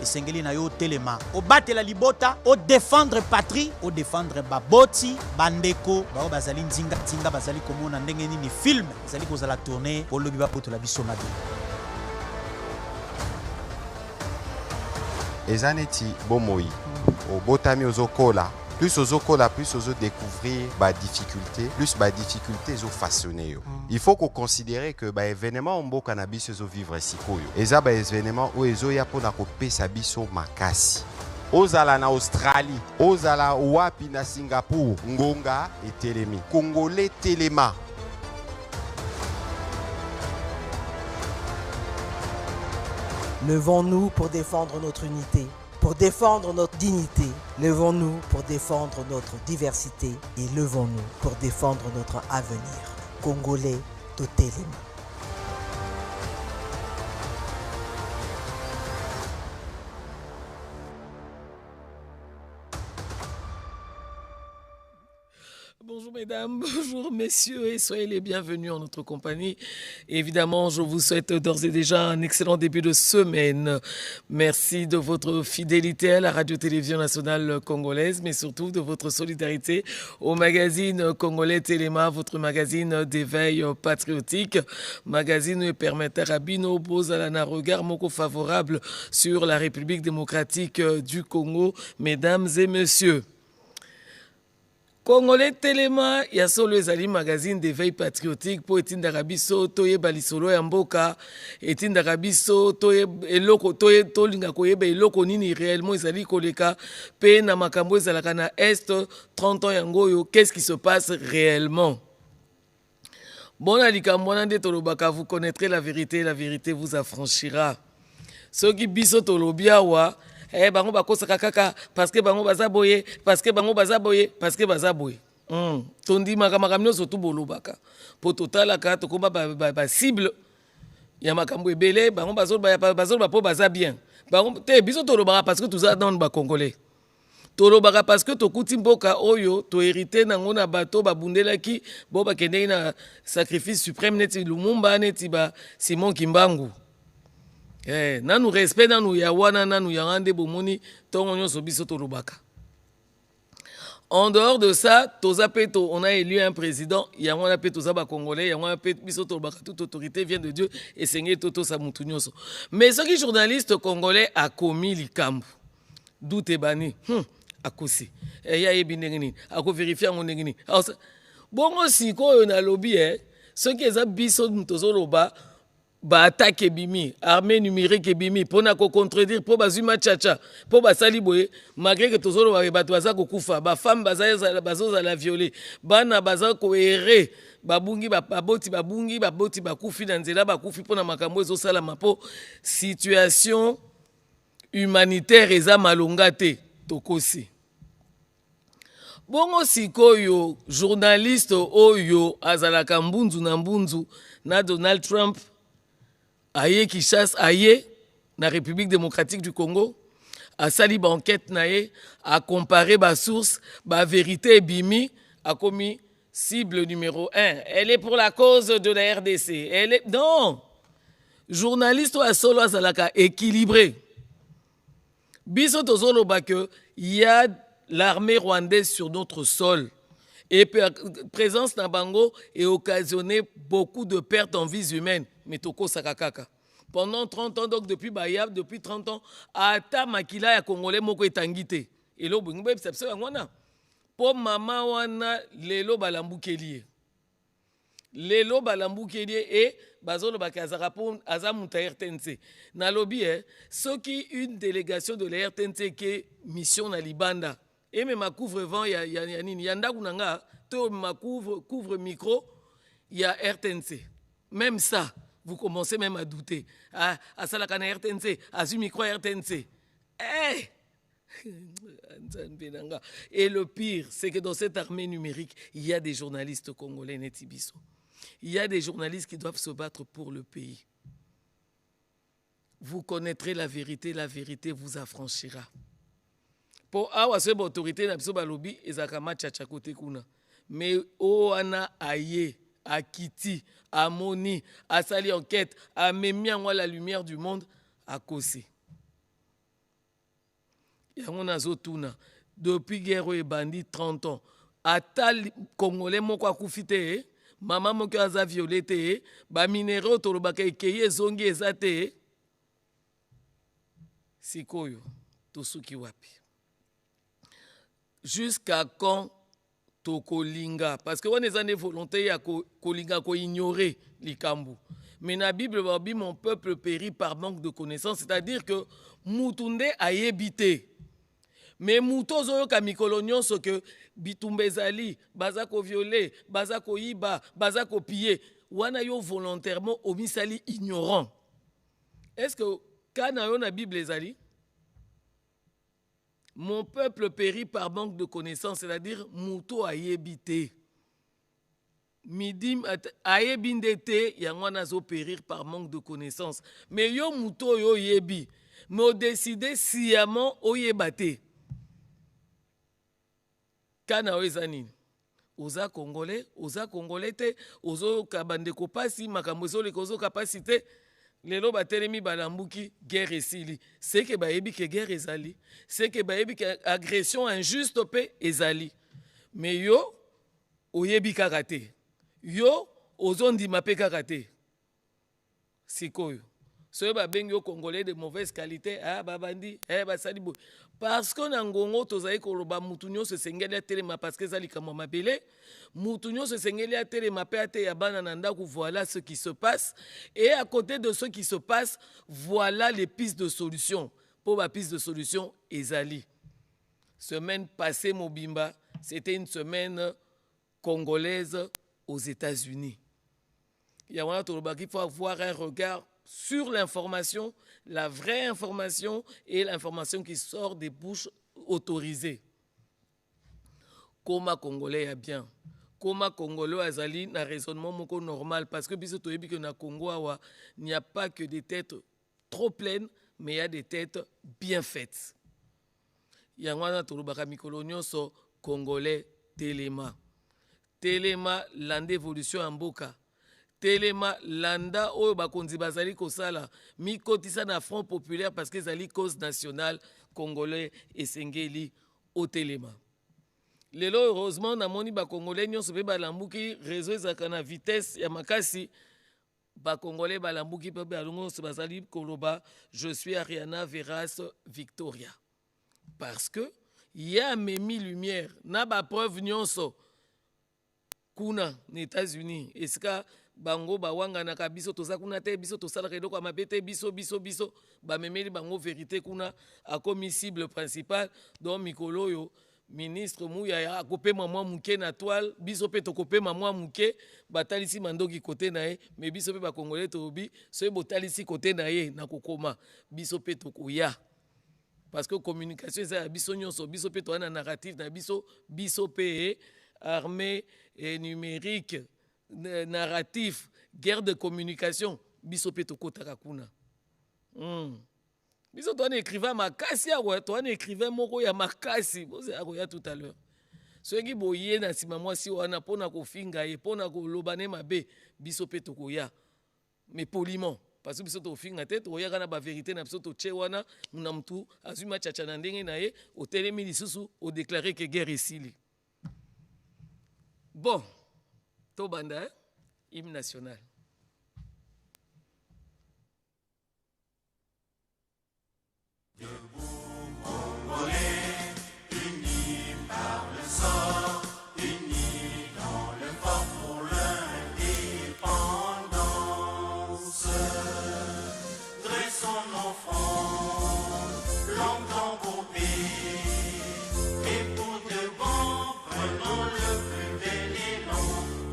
esengeli na yo telema obatela libota o défendre patrie o défendre baboti bandeko bao bazali nzinga tinga bazali komona ndenge nini film bazali kozala tourner po lobi bapotola biso mabe ezaneti bomoi obotami ozokola plus ozokola plus ozo découvrir ba difficulté plus ba difficulté zo façonner yo il faut qu'on considérer que ba événement mboka na biso zo vivre sikoyo eza ba événement o ezo ya pona ko pesa biso makasi ozala na Australie ozala wapi na Singapour ngonga etelemi congolais telema. Levons-nous pour défendre notre unité, pour défendre notre dignité. Levons-nous pour défendre notre diversité et levons-nous pour défendre notre avenir. Congolais totalement. Bonjour mesdames, bonjour messieurs et soyez les bienvenus en notre compagnie. Évidemment, je vous souhaite d'ores et déjà un excellent début de semaine. Merci de votre fidélité à la radio-télévision nationale congolaise, mais surtout de votre solidarité au magazine Congolais Téléma, votre magazine d'éveil patriotique. Magazine permettant à Bino Bozalana regard moko favorable sur la République démocratique du Congo, mesdames et messieurs. Congolais Téléma, ya solo ezali magazine d'éveil patriotique po etindaka biso toyeba lisolo ya mboka, etindaka biso eloko tolinga koyeba eloko nini réellement ezali koleka pe na makambo ezalaka na est 30 ans yango yo, qu'est-ce qui se passe réellement? Bon likambo wana nde tolobaka, vous connaîtrez la vérité vous affranchira. Soki biso tolobi awa bango bakosaka kaka parce que bango bazaboye tondi makambo nyonso tu bolobaka po totalaka tokoma ba cible ya makambo ebele bango bazoloba po baza bien bango te biso tolobaka parce que toza dans ba congolais tolobaka parce que tokuti mboka oyo to hérité nango na bato babundelaki bo bakendeki na sacrifice suprême neti Lumumba neti ba Simon Kimbangu. Nanu respect nanu ya wana nanu ya ngande bomoni tongo nyonso biso tolobaka. En dehors de ça, on a élu un président, yango na pe toza ba congolais, yango na pe biso tolobaka toute autorité vient de Dieu et seigneur toto sa mutu nyonso. Mais ce qui journaliste congolais a commis likambu. Doute bani, akosi. Ya yebi ndengeni, ako vérifier ngo ndengeni. Bongo siko na lobby ce qui est biso mutozoloba ba attaque bimi armée numérique bimi pona ko contredire po bazuma chacha po basali boye malgré que tozolo ba bato baza ko kufa ba femme bazoza la violer bana baza ko errer babungi baboti bakufi na nzela bakufi pona makambo ezo sala mapo situation humanitaire eza malonga te tokosi. Bongo sikoyo journaliste oyo azalaka mbunzu na Donald Trump aye Kinshasa aye na République démocratique du Congo a sali ba enquête nae a comparé ba source ba vérité bimi a commis cible numéro 1 elle est pour la cause de la RDC elle est non journaliste a solo azalaka équilibré biso tozolo ba que il y a l'armée rwandaise sur notre sol et présence na bango et occasionné beaucoup de pertes en vies humaines. Mais toko sakakaka. Pendant 30 ans, donc depuis Bayab, depuis 30 ans, ata makila ya Congolais moko etangite. Et lo bungbe sepse wana. Po mama wana lelo balambukelier. Lelo balambukelier et bazolo bakazara po azamuta RTNC. Na lobby ce qui une délégation de la RTNC qui est mission na Libanda. Et même ma couvre-vent ya nini yanda kunanga to ma couvre micro ya RTNC. Même ça, vous commencez même à douter. Ah, ça la kana RTNC, à ce micro RTNC. Et le pire, c'est que dans cette armée numérique, il y a des journalistes congolais netibiso. Il y a des journalistes qui doivent se battre pour le pays. Vous connaîtrez la vérité vous affranchira. Pour awa se autorité na biso balobi ezakama chacha kote kuna. Mais oana aye akiti amoni asali enquête amemi en la lumière du monde à cause. yango nazotuna depuis guerre oyo ebandi 30 ans ata congolais moko akufi te mama moko aza violé te baminere oyo tolobaka ekei ezongi eza te sikoyo tosuki wapi jusqu'à quand tokolinga parce que wana eza nde volonté ya kolinga koignore likambo mais na bible babi mon peuple périt par manque de connaissance c'est-à-dire que mutu nde ayebi te mais mutu ozoyoka mikolo nyonso ke bitumba ezali baza koviole baza koyiba baza kopie wana yo volontairement omisali ignorant est-ce que kana yo na bible ezali mon peuple périt par manque de connaissance, c'est-à-dire muto ayebite. Midim ayebindete yangwana zo périr par manque de connaissance. Mais yo muto yo yebi, mais on décide sciemment oyebate. Kana oezanini. Oza Congolais te, ozo kabande kopasi makambo zo le kozo capacité. Lelo batelemi balambuki guerre esili c'est que bayebi ke guerre ezali c'est que bayebi ke agression injuste pe ezali mais yo oyebi kaka te yo ozondima pe kaka te sikoyo soyo babengi yo congolais de mauvaise qualité babandi basali boye parce que na ngongo tozali koloba mutu nyonso esengeli atelema parce que ezali likambo mabele mutu nyonso esengeli atelema pe ateya bana na ndako voilà ce qui se passe et à côté de ce qui se passe voilà les pistes de solution pour ba piste de solution ezali semaine passée mobimba c'était une semaine congolaise aux États-Unis il y a wana toloba qu'il faut avoir un regard sur l'information, la vraie information et l'information qui sort des bouches autorisées. Comment Congolais est bien. Comment Congolais azali na raisonnement moko normal parce que biso toyebi que na Congo awa il n'y a pas que des têtes trop pleines mais il y a des têtes bien faites. Yangwana tolobaka mikolo nyonso Congolais telema. Telema lande évolution en mboka. Telema landa oyo bakonzi bazali kosala mikotisa na Front Populaire parce que ezali cause nationale congolais esengeli au telema. Lelo heureusement namoni ba congolais nyonso pe balambuki réseau ezaka na vitesse ya makasi ba congolais balambuki pe balongo so bazali koloba je suis Ariana Veras Victoria parce que y a memi lumière na ba preuve nyonso kuna na États-Unis eska bango bawanga na kabiso toza kuna te biso tosala keloko mabete biso bamemeli bango vérité kuna akomi cible principale donc mikolo yo ministre Mouya akopema mwa muke na toile biso pe tokopema mwa muke batalisi mandoki côté na ye mais biso pe ba congolais tobi so botalisi côté na ye na kokoma biso pe tokoya parce que communication eza biso nyonso biso pe to na narrative na biso pe armée et numérique narratif, guerre de communication, biso pe tokotaka kuna. Biso toi un écrivain makasi ya toi un écrivain moko ya makasi, boze akoya tout à l'heure. Ceux qui boye na sima mwasi wana pona ko finga ye pona ko lobane mabe biso pe tokoya. Mais poliment parce que biso to finga tête oya kana ba vérité na biso to che wana muna mtu azuma chacha na ndenge na ye o telemi lisusu o déclarer que guerre esili. Bon Tobanda, hymne national. Debout, Congolais, unis par le sort, unis dans le fort pour l'indépendance. Dressons nos fronts, longtemps coupés, et pour de bon, prenons le plus bel élan.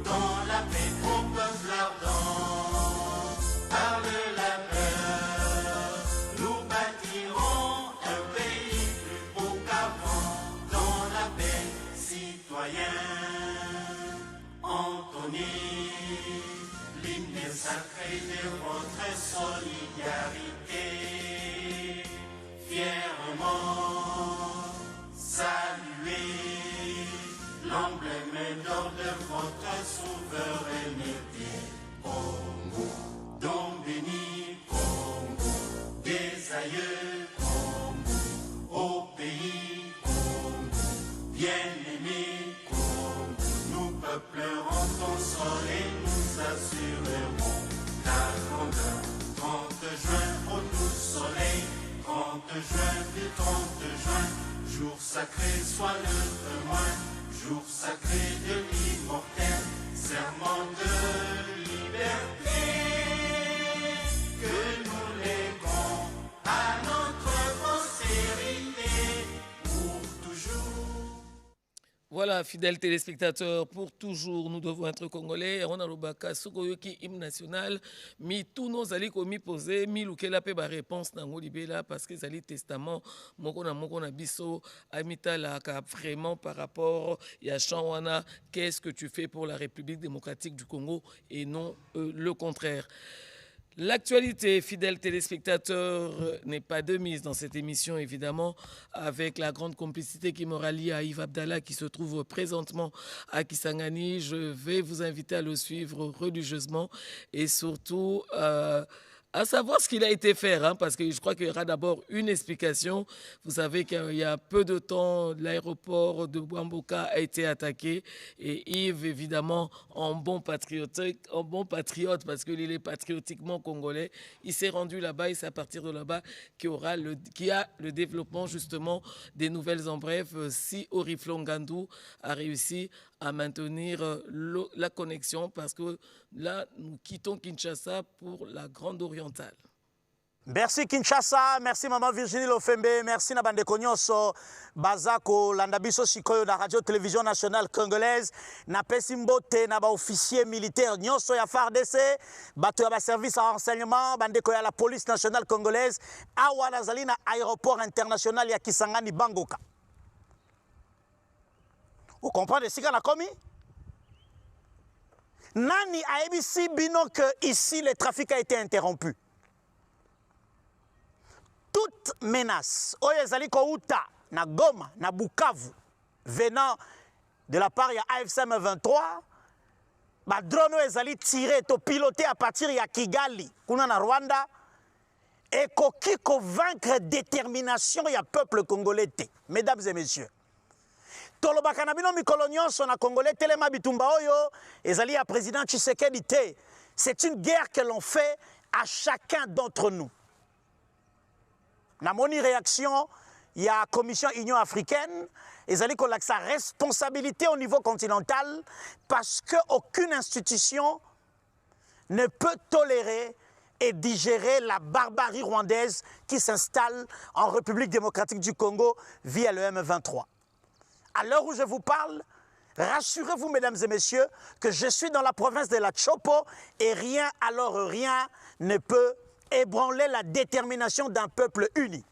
Dans la paix au peuple ardent, par le labeur, nous bâtirons un pays plus beau qu'avant. Dans la paix, citoyens, entonnez l'hymne sacré de votre solidarité. Fièrement saluez l'emblème d'or de votre souveraineté. Congo, don béni, Congo, des aïeux, Congo, au pays juin, du 30 juin, jour sacré soit le témoin, jour sacré de l'immortel, serment de liberté, que nous léguons à notre postérité pour toujours. Voilà, fidèles téléspectateurs, pour toujours, nous devons être congolais. On a le baka, Sokoyoki, hymne national. Mais tous nos alliés commis posés, mi loukela pe ba réponse dans Libela parce que les testaments, mokona biso, amita la vraiment par rapport à Chanwana, qu'est-ce que tu fais pour la République démocratique du Congo et non le contraire. L'actualité, fidèles téléspectateurs, n'est pas de mise dans cette émission, évidemment, avec la grande complicité qui me rallie à Yves Abdallah, qui se trouve présentement à Kisangani. Je vais vous inviter à le suivre religieusement et surtout à savoir ce qu'il a été faire, hein, parce que je crois qu'il y aura d'abord une explication. Vous savez qu'il y a peu de temps, l'aéroport de Bouamboka a été attaqué et Yves, évidemment, en bon patriote, parce qu'il est patriotiquement congolais, il s'est rendu là-bas et c'est à partir de là-bas qu'il y a le développement justement des nouvelles en bref. Si Oriflon Gandou a réussi à maintenir la connexion, parce que là, nous quittons Kinshasa pour la Grande Orientale. Merci Kinshasa, merci Maman Virginie Lofembe, merci Nabandeko Nyonso, Bazako, Landabiso Sikoyo, la radio-télévision nationale congolaise, na Pesimbote, na ba officier militaire Nyonso ya FARDC, bato ya ba service à renseignement, bandeko ya la police nationale congolaise, awa nazali na aéroport international ya Kisangani Bangoka. Vous comprenez ce qu'on a commis? Nani a ABC bino que ici le trafic a été interrompu. Toute menace, oyezali kouta na Goma, na Bukavu, venant de la part ya AFSM 23, ba drone oyezali tiré to piloté à partir ya Kigali, kuna na Rwanda, et koki ko vaincre détermination ya peuple congolais te. Mesdames et messieurs, tolobaka na bino mikolo nyonso na congolais telema bitumba oyo ezali ya président Tshisekedi te. C'est une guerre que l'on fait à chacun d'entre nous. Na moni réaction, il y a la Commission Union africaine, ezali ko sa responsabilité au niveau continental parce qu'aucune institution ne peut tolérer et digérer la barbarie rwandaise qui s'installe en République démocratique du Congo via le M23. À l'heure où je vous parle, rassurez-vous, mesdames et messieurs, que je suis dans la province de la Chopo et rien, alors rien, ne peut ébranler la détermination d'un peuple uni.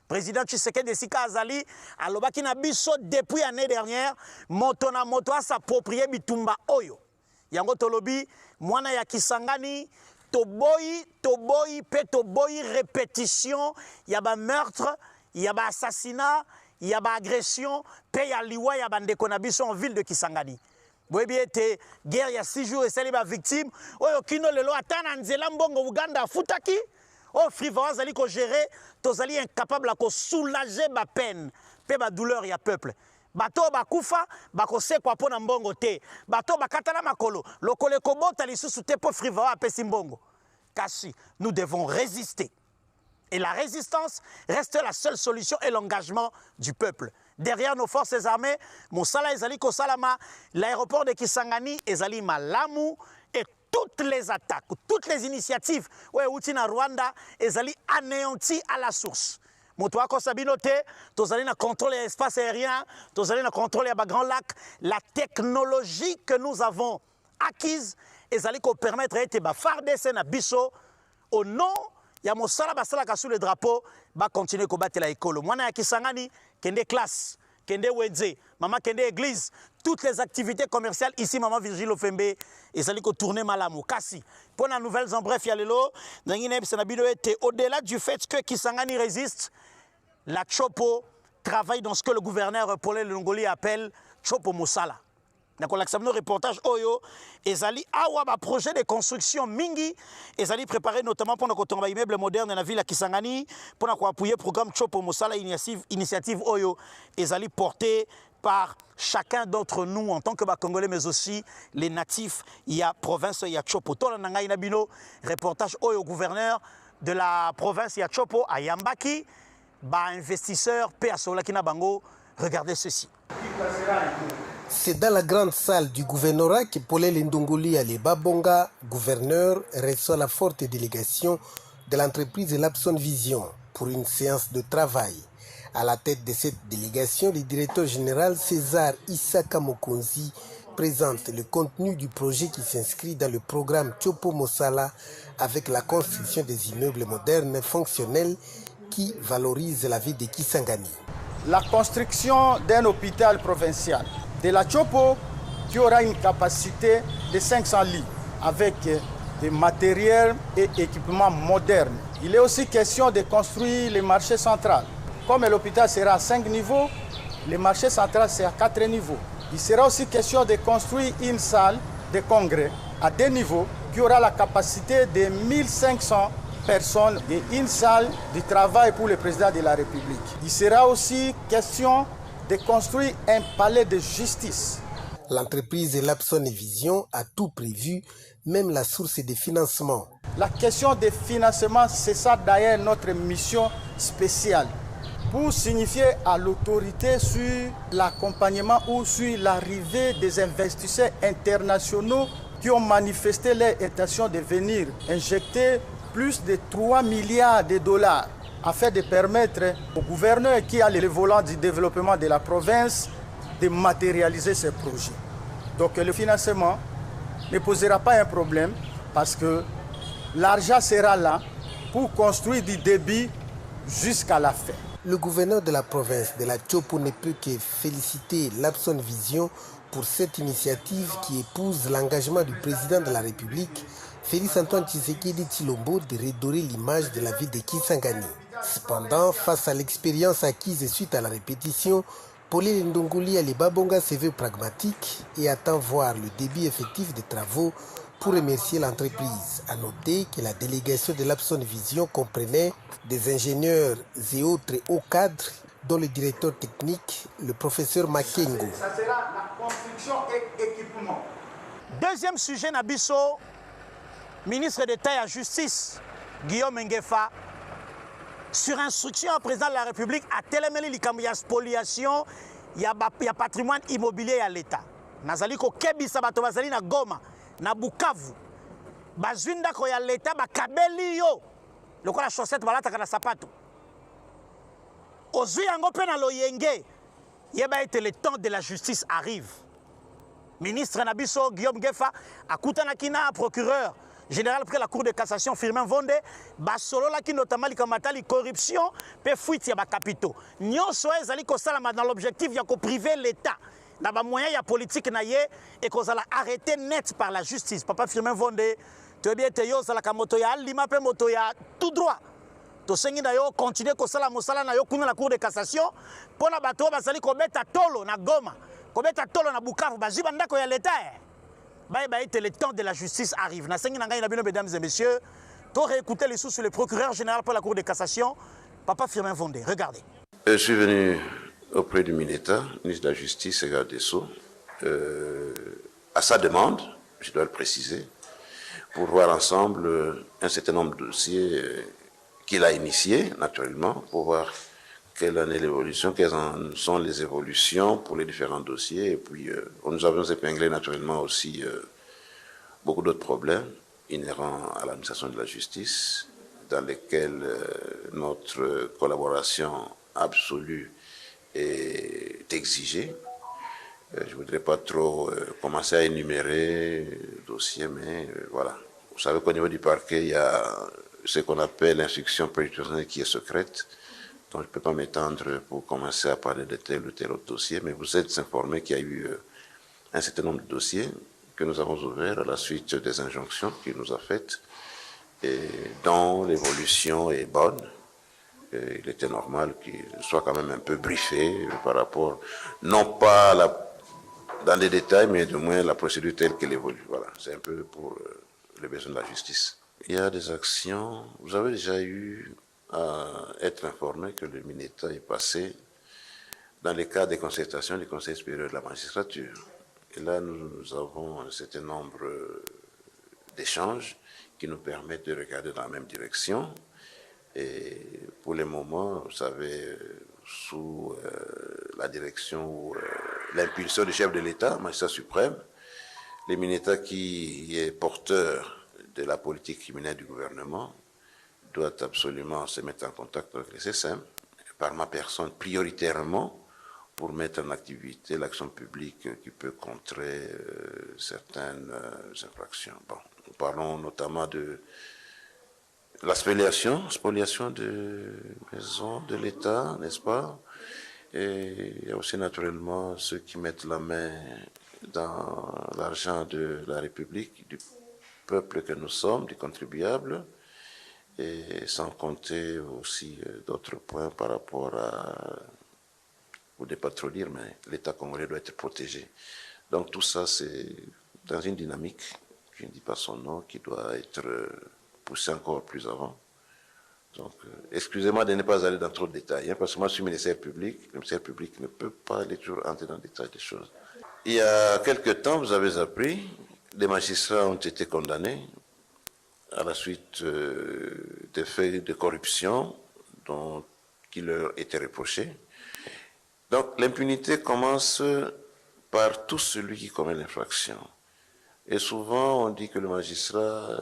Président Tshisekedi Sika Azali, alobaki na biso depuis l'année dernière, moto na moto a s'approprier bitumba oyo. Yango tolobi, mwana ya Kisangani, toboyi, pe toboyi répétition, yaba meurtre, yaba assassinat, il y a une agression, il y a liwa, il y a des konabis en ville de Kisangani. Vous voyez, guerre il y a 6 jours et c'est les victimes. Oh, kino lelo atana nzela mbongo Uganda futaki. Oh, frivois zali ko gérer, tozali incapable de soulager ma peine, pe ma douleur il y a peuple. Bato bakufa, bako se kwa pona mbongo te. Bato bakatala makolo, lokole kobota lisusu te po frivois apesi mbongo. Kasi, nous devons résister. Et la résistance reste la seule solution et l'engagement du peuple. Derrière nos forces armées, Moussala Ezali Kosalama, l'aéroport de Kisangani, Ezali Malamu, et toutes les attaques, toutes les initiatives, Outina Rwanda, Ezali anéanties à la source. Motoa Kosabinote, Tozali na contrôle de l'espace aérien, Tozali na contrôle de Grand Lac, la technologie que nous avons acquise, Ezali ko permettre de FARDC na biso au nom ya mosala basalaka sous le drapeau ba continuer ko batela ekolo mwana ya Kisangani kende classe kende wenze mama kende église toutes les activités commerciales ici maman Virginie Lofembe ezali ko tourner malamu kasi pour la nouvelles en bref ya lelo ngine bisana bino ete au-delà du fait que Kisangani résiste, la Chopo travaille dans ce que le gouverneur Paul Longoli appelle Chopo Mosala. Nous avons un reportage Oyo, Ezali awa ba projet de construction mingi, Ezali préparé notamment pour notre immeuble moderne dans la ville à Kisangani, pour appuyer le programme Chopo Mosala initiative Oyo, Ezali porté par chacun d'entre nous en tant que Congolais, mais aussi les natifs, il y a province, il y a Chopo. Tola Nanga Inabino, reportage Oyo, gouverneur de la province, il y a Chopo à Yambaki. investisseurs pe asolaki na bango. Regardez ceci. C'est dans la grande salle du gouvernorat que Paulel Ndongoli Aleba Bonga, gouverneur, reçoit la forte délégation de l'entreprise Lapson Vision pour une séance de travail. À la tête de cette délégation, le directeur général César Isaka Mokonzi présente le contenu du projet qui s'inscrit dans le programme Tchopo Mosala avec la construction des immeubles modernes fonctionnels qui valorisent la vie de Kisangani. La construction d'un hôpital provincial de la Tchopo qui aura une capacité de 500 lits avec des matériels et équipements modernes. Il est aussi question de construire le marché central. Comme l'hôpital sera à 5 niveaux, le marché central c'est à 4 niveaux. Il sera aussi question de construire une salle de congrès à 2 niveaux qui aura la capacité de 1500 personnes et une salle de travail pour le président de la République. Il sera aussi question de construire un palais de justice. L'entreprise Lapson Vision a tout prévu, même la source de financement. La question des financements, c'est ça d'ailleurs notre mission spéciale. Pour signifier à l'autorité sur l'accompagnement ou sur l'arrivée des investisseurs internationaux qui ont manifesté leur intention de venir injecter plus de 3 milliards de dollars afin de permettre au gouverneur qui a le volant du développement de la province de matérialiser ces projets. Donc le financement ne posera pas un problème parce que l'argent sera là pour construire du débit jusqu'à la fin. Le gouverneur de la province de la Tchopo ne peut que féliciter Lapson Vision pour cette initiative qui épouse l'engagement du président de la République, Félix Antoine Tshisekedi Tshilombo, de redorer l'image de la ville de Kisangani. Cependant, face à l'expérience acquise suite à la répétition, Paulel Ndongoli Aleba Bonga se veut pragmatique et attend voir le début effectif des travaux pour remercier l'entreprise. À noter que la délégation de Lapson Vision comprenait des ingénieurs et autres hauts cadres, dont le directeur technique, le professeur Makengo. Ça sera la construction et équipement. Deuxième sujet, Nabiso, ministre d'État et la Justice, Guillaume Ngefa, sur instruction au président de la République, a télémeli likambo spoliation, il y a patrimoine immobilier à l'État. Nazali ko kebisa bato bazali na Goma, na Bukavu, bazwinda ko ya l'État bakabeli yo, lokola chaussette balata kana sapato. Ozui yango pe na loyenge, yeba ete le temps de la justice arrive. Ministre Nabiso Guillaume Ngefa akutana kina procureur général près la cour de cassation Firmin Vonde basolo la ki notamment likamatali corruption pe fuite ya ba capitaux. Nyonso ezali ko salama dans l'objectif ya ko priver l'État. Na ba moyen ya politique na ye et ko zala arrêter net par la justice. Papa Firmin Vonde to bien te yo zala ka moto ya lima pe moto ya tout droit. To sengi na yo continuer ko sala mosala na yo kuna la cour de cassation pona bato bazali ko beta tolo na Goma. Ko beta tolo na Bukavu baziba ndako ya l'État. Le temps de la justice arrive. Mesdames et messieurs, tu aurais écouté les sous sur le procureur général pour la Cour de cassation, Papa Firmin Vonde. Regardez. Je suis venu auprès du ministre de la Justice et garde des Sceaux, à sa demande, je dois le préciser, pour voir ensemble un certain nombre de dossiers qu'il a initiés, naturellement, pour voir quelle en est l'évolution, quelles en sont les évolutions pour les différents dossiers. Et puis, nous avons épinglé naturellement aussi beaucoup d'autres problèmes inhérents à l'administration de la justice, dans lesquels notre collaboration absolue est exigée. Je ne voudrais pas trop commencer à énumérer les dossiers, mais voilà. Vous savez qu'au niveau du parquet, il y a ce qu'on appelle l'instruction préjudicielle qui est secrète. Donc je ne peux pas m'étendre pour commencer à parler de tel ou tel autre dossier, mais vous êtes informés qu'il y a eu un certain nombre de dossiers que nous avons ouverts à la suite des injonctions qu'il nous a faites, et dont l'évolution est bonne. Et il était normal qu'il soit quand même un peu briefé par rapport, non pas dans les détails, mais du moins la procédure telle qu'elle évolue. Voilà, c'est un peu pour les besoins de la justice. Il y a des actions, vous avez déjà eu à être informé que le ministère est passé dans le cadre des concertations du Conseil supérieur de la magistrature. Et là, nous avons un certain nombre d'échanges qui nous permettent de regarder dans la même direction Et pour le moment, vous savez, sous la direction ou l'impulsion du chef de l'État, magistrat suprême, l'éminenta qui est porteur de la politique criminelle du gouvernement doit absolument se mettre en contact avec les SSM, par ma personne prioritairement, pour mettre en activité l'action publique qui peut contrer certaines infractions. Bon, nous parlons notamment de la spoliation de maisons de l'État, n'est-ce pas? Et il y a aussi naturellement ceux qui mettent la main dans l'argent de la République, du peuple que nous sommes, du contribuable, et sans compter aussi d'autres points par rapport à, vous ne pas trop dire, mais l'État congolais doit être protégé. Donc tout ça, c'est dans une dynamique, je ne dis pas son nom, qui doit être poussée encore plus avant. Donc, excusez-moi de ne pas aller dans trop de détails, hein, parce que moi je suis ministère public. Le ministère public ne peut pas aller toujours entrer dans le détail des choses. Il y a quelque temps, vous avez appris, des magistrats ont été condamnés à la suite des faits de corruption qui leur étaient reprochés. Donc l'impunité commence par tout celui qui commet l'infraction. Et souvent on dit que le magistrat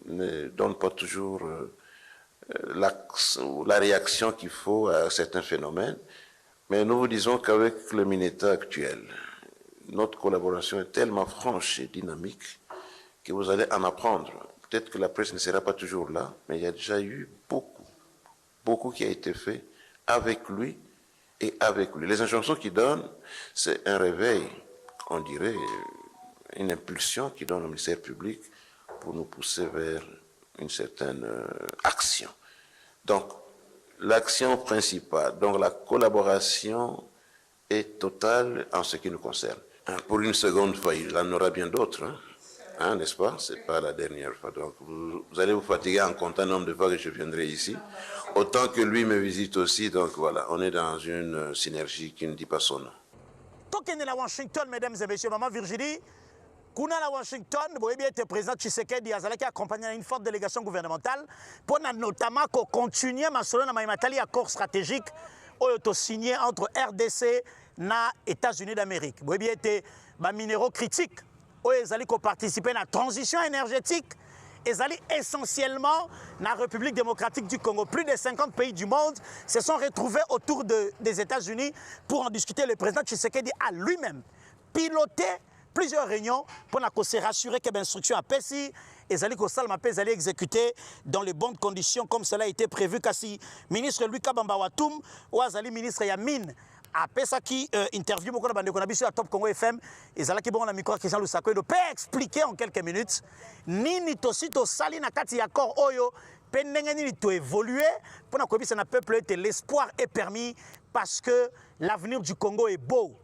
ne donne pas toujours la réaction qu'il faut à certains phénomènes. Mais nous vous disons qu'avec le MINETA actuel, notre collaboration est tellement franche et dynamique que vous allez en apprendre. Peut-être que la presse ne sera pas toujours là, mais il y a déjà eu beaucoup qui a été fait avec lui et avec lui. Les injonctions qu'il donne, c'est un réveil, on dirait, une impulsion qu'il donne au ministère public pour nous pousser vers une certaine action. Donc, l'action principale, donc la collaboration est totale en ce qui nous concerne. Pour une seconde fois, il en aura bien d'autres, hein, n'est-ce pas? Ce n'est pas la dernière fois. Donc, vous allez vous fatiguer en comptant le nombre de fois que je viendrai ici. Autant que lui me visite aussi. Donc voilà, on est dans une synergie qui ne dit pas son nom. Tokende à Washington, mesdames et messieurs, maman Virginie, Kuna à Washington, vous voyez bien, le président Tshisekedi Azalaki accompagné d'une forte délégation gouvernementale pour notamment continuer à faire accord stratégique signé entre RDC et les États-Unis d'Amérique. Vous voyez bien, des minéraux critiques qui participent à la transition énergétique. Ils allaient essentiellement dans la République démocratique du Congo. Plus de 50 pays du monde se sont retrouvés autour des États-Unis pour en discuter. Le président Tshisekedi a lui-même piloté plusieurs réunions pour se rassurer que l'instruction a passé. Ils allaient exécuter dans les bonnes conditions comme cela a été prévu. Kasi ministre Louis Kabamba Watum ou Azali ministre Yamine après ça qui interview beaucoup de bande de à Top Congo FM et ça là qui bon la micro Christian Lusako il peut expliquer en quelques minutes nini tosito sali na kati ya accord oyo pendenge nini to évoluer pour na kobisa na peuple que l'espoir est permis parce que l'avenir du Congo est beau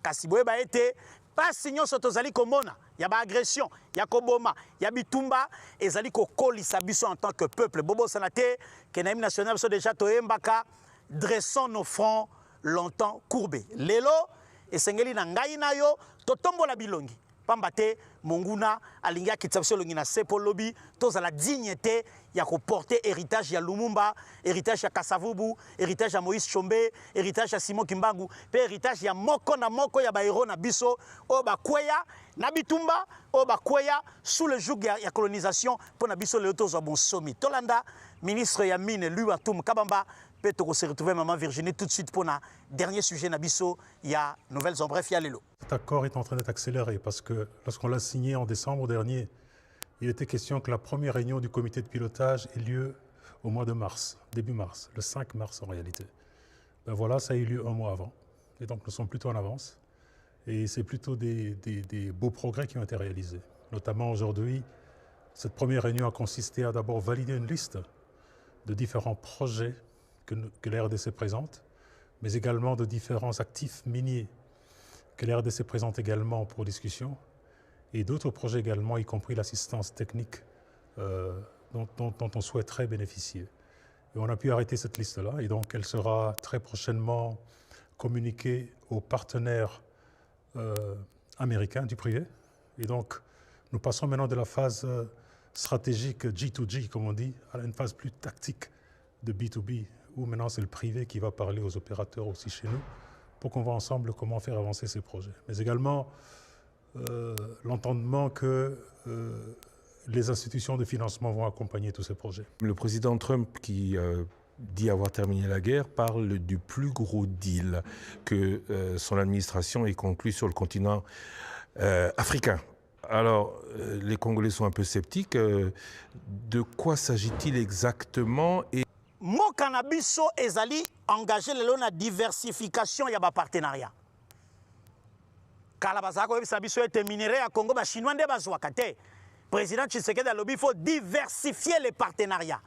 kasi boye ba été pas signon sotozali komona ya ba agression ya koboma ya bitumba ezali ko kolisa biso en tant que peuple bobo sanate que na hymne national so déjà toyembaka dressons nos fronts longtemps courbé. Lelo, esengeli na ngai na yo, totombola bilongi. Pambate, monguna, alinga kitapso longi na sepo lobby, toza la dignité, ya ko porter héritage ya Lumumba, héritage ya Kasavubu, héritage ya Moïse Chombe, héritage ya Simon Kimbangu, pe héritage ya moko na moko ya bairo na biso, o ba kweya, na bitumba, o ba kweya, sous le joug ya colonisation, pour na biso le toza bon somi. Tolanda, ministre ya mine, lui Atum Kabamba, peut-être se retrouver maman Virginie tout de suite pour un dernier sujet Nabiso, il y a nouvelles en bref, il y a l'élo. Cet accord est en train d'être accéléré parce que lorsqu'on l'a signé en décembre dernier, il était question que la première réunion du comité de pilotage ait lieu au mois de mars, début mars, le 5 mars en réalité. Ben voilà, ça a eu lieu un mois avant et donc nous sommes plutôt en avance et c'est plutôt des beaux progrès qui ont été réalisés. Notamment aujourd'hui, cette première réunion a consisté à d'abord valider une liste de différents projets que la RDC présente, mais également de différents actifs miniers que la RDC présente également pour discussion, et d'autres projets également, y compris l'assistance technique dont on souhaiterait bénéficier. Et on a pu arrêter cette liste-là, et donc elle sera très prochainement communiquée aux partenaires américains du privé. Et donc nous passons maintenant de la phase stratégique G2G, comme on dit, à une phase plus tactique de B2B, où maintenant c'est le privé qui va parler aux opérateurs aussi chez nous, pour qu'on voit ensemble comment faire avancer ces projets. Mais également l'entendement que les institutions de financement vont accompagner tous ces projets. Le président Trump, qui dit avoir terminé la guerre, parle du plus gros deal que son administration ait conclu sur le continent africain. Alors, les Congolais sont un peu sceptiques. De quoi s'agit-il exactement et... Mon cannabiso ezali engagé la diversification ya ba partenariat. Kala bazako ebisa biso ete minerai ya Congo ba chinois nde bazwaka te. Président Tshisekedi a lobby, il faut diversifier les partenariats.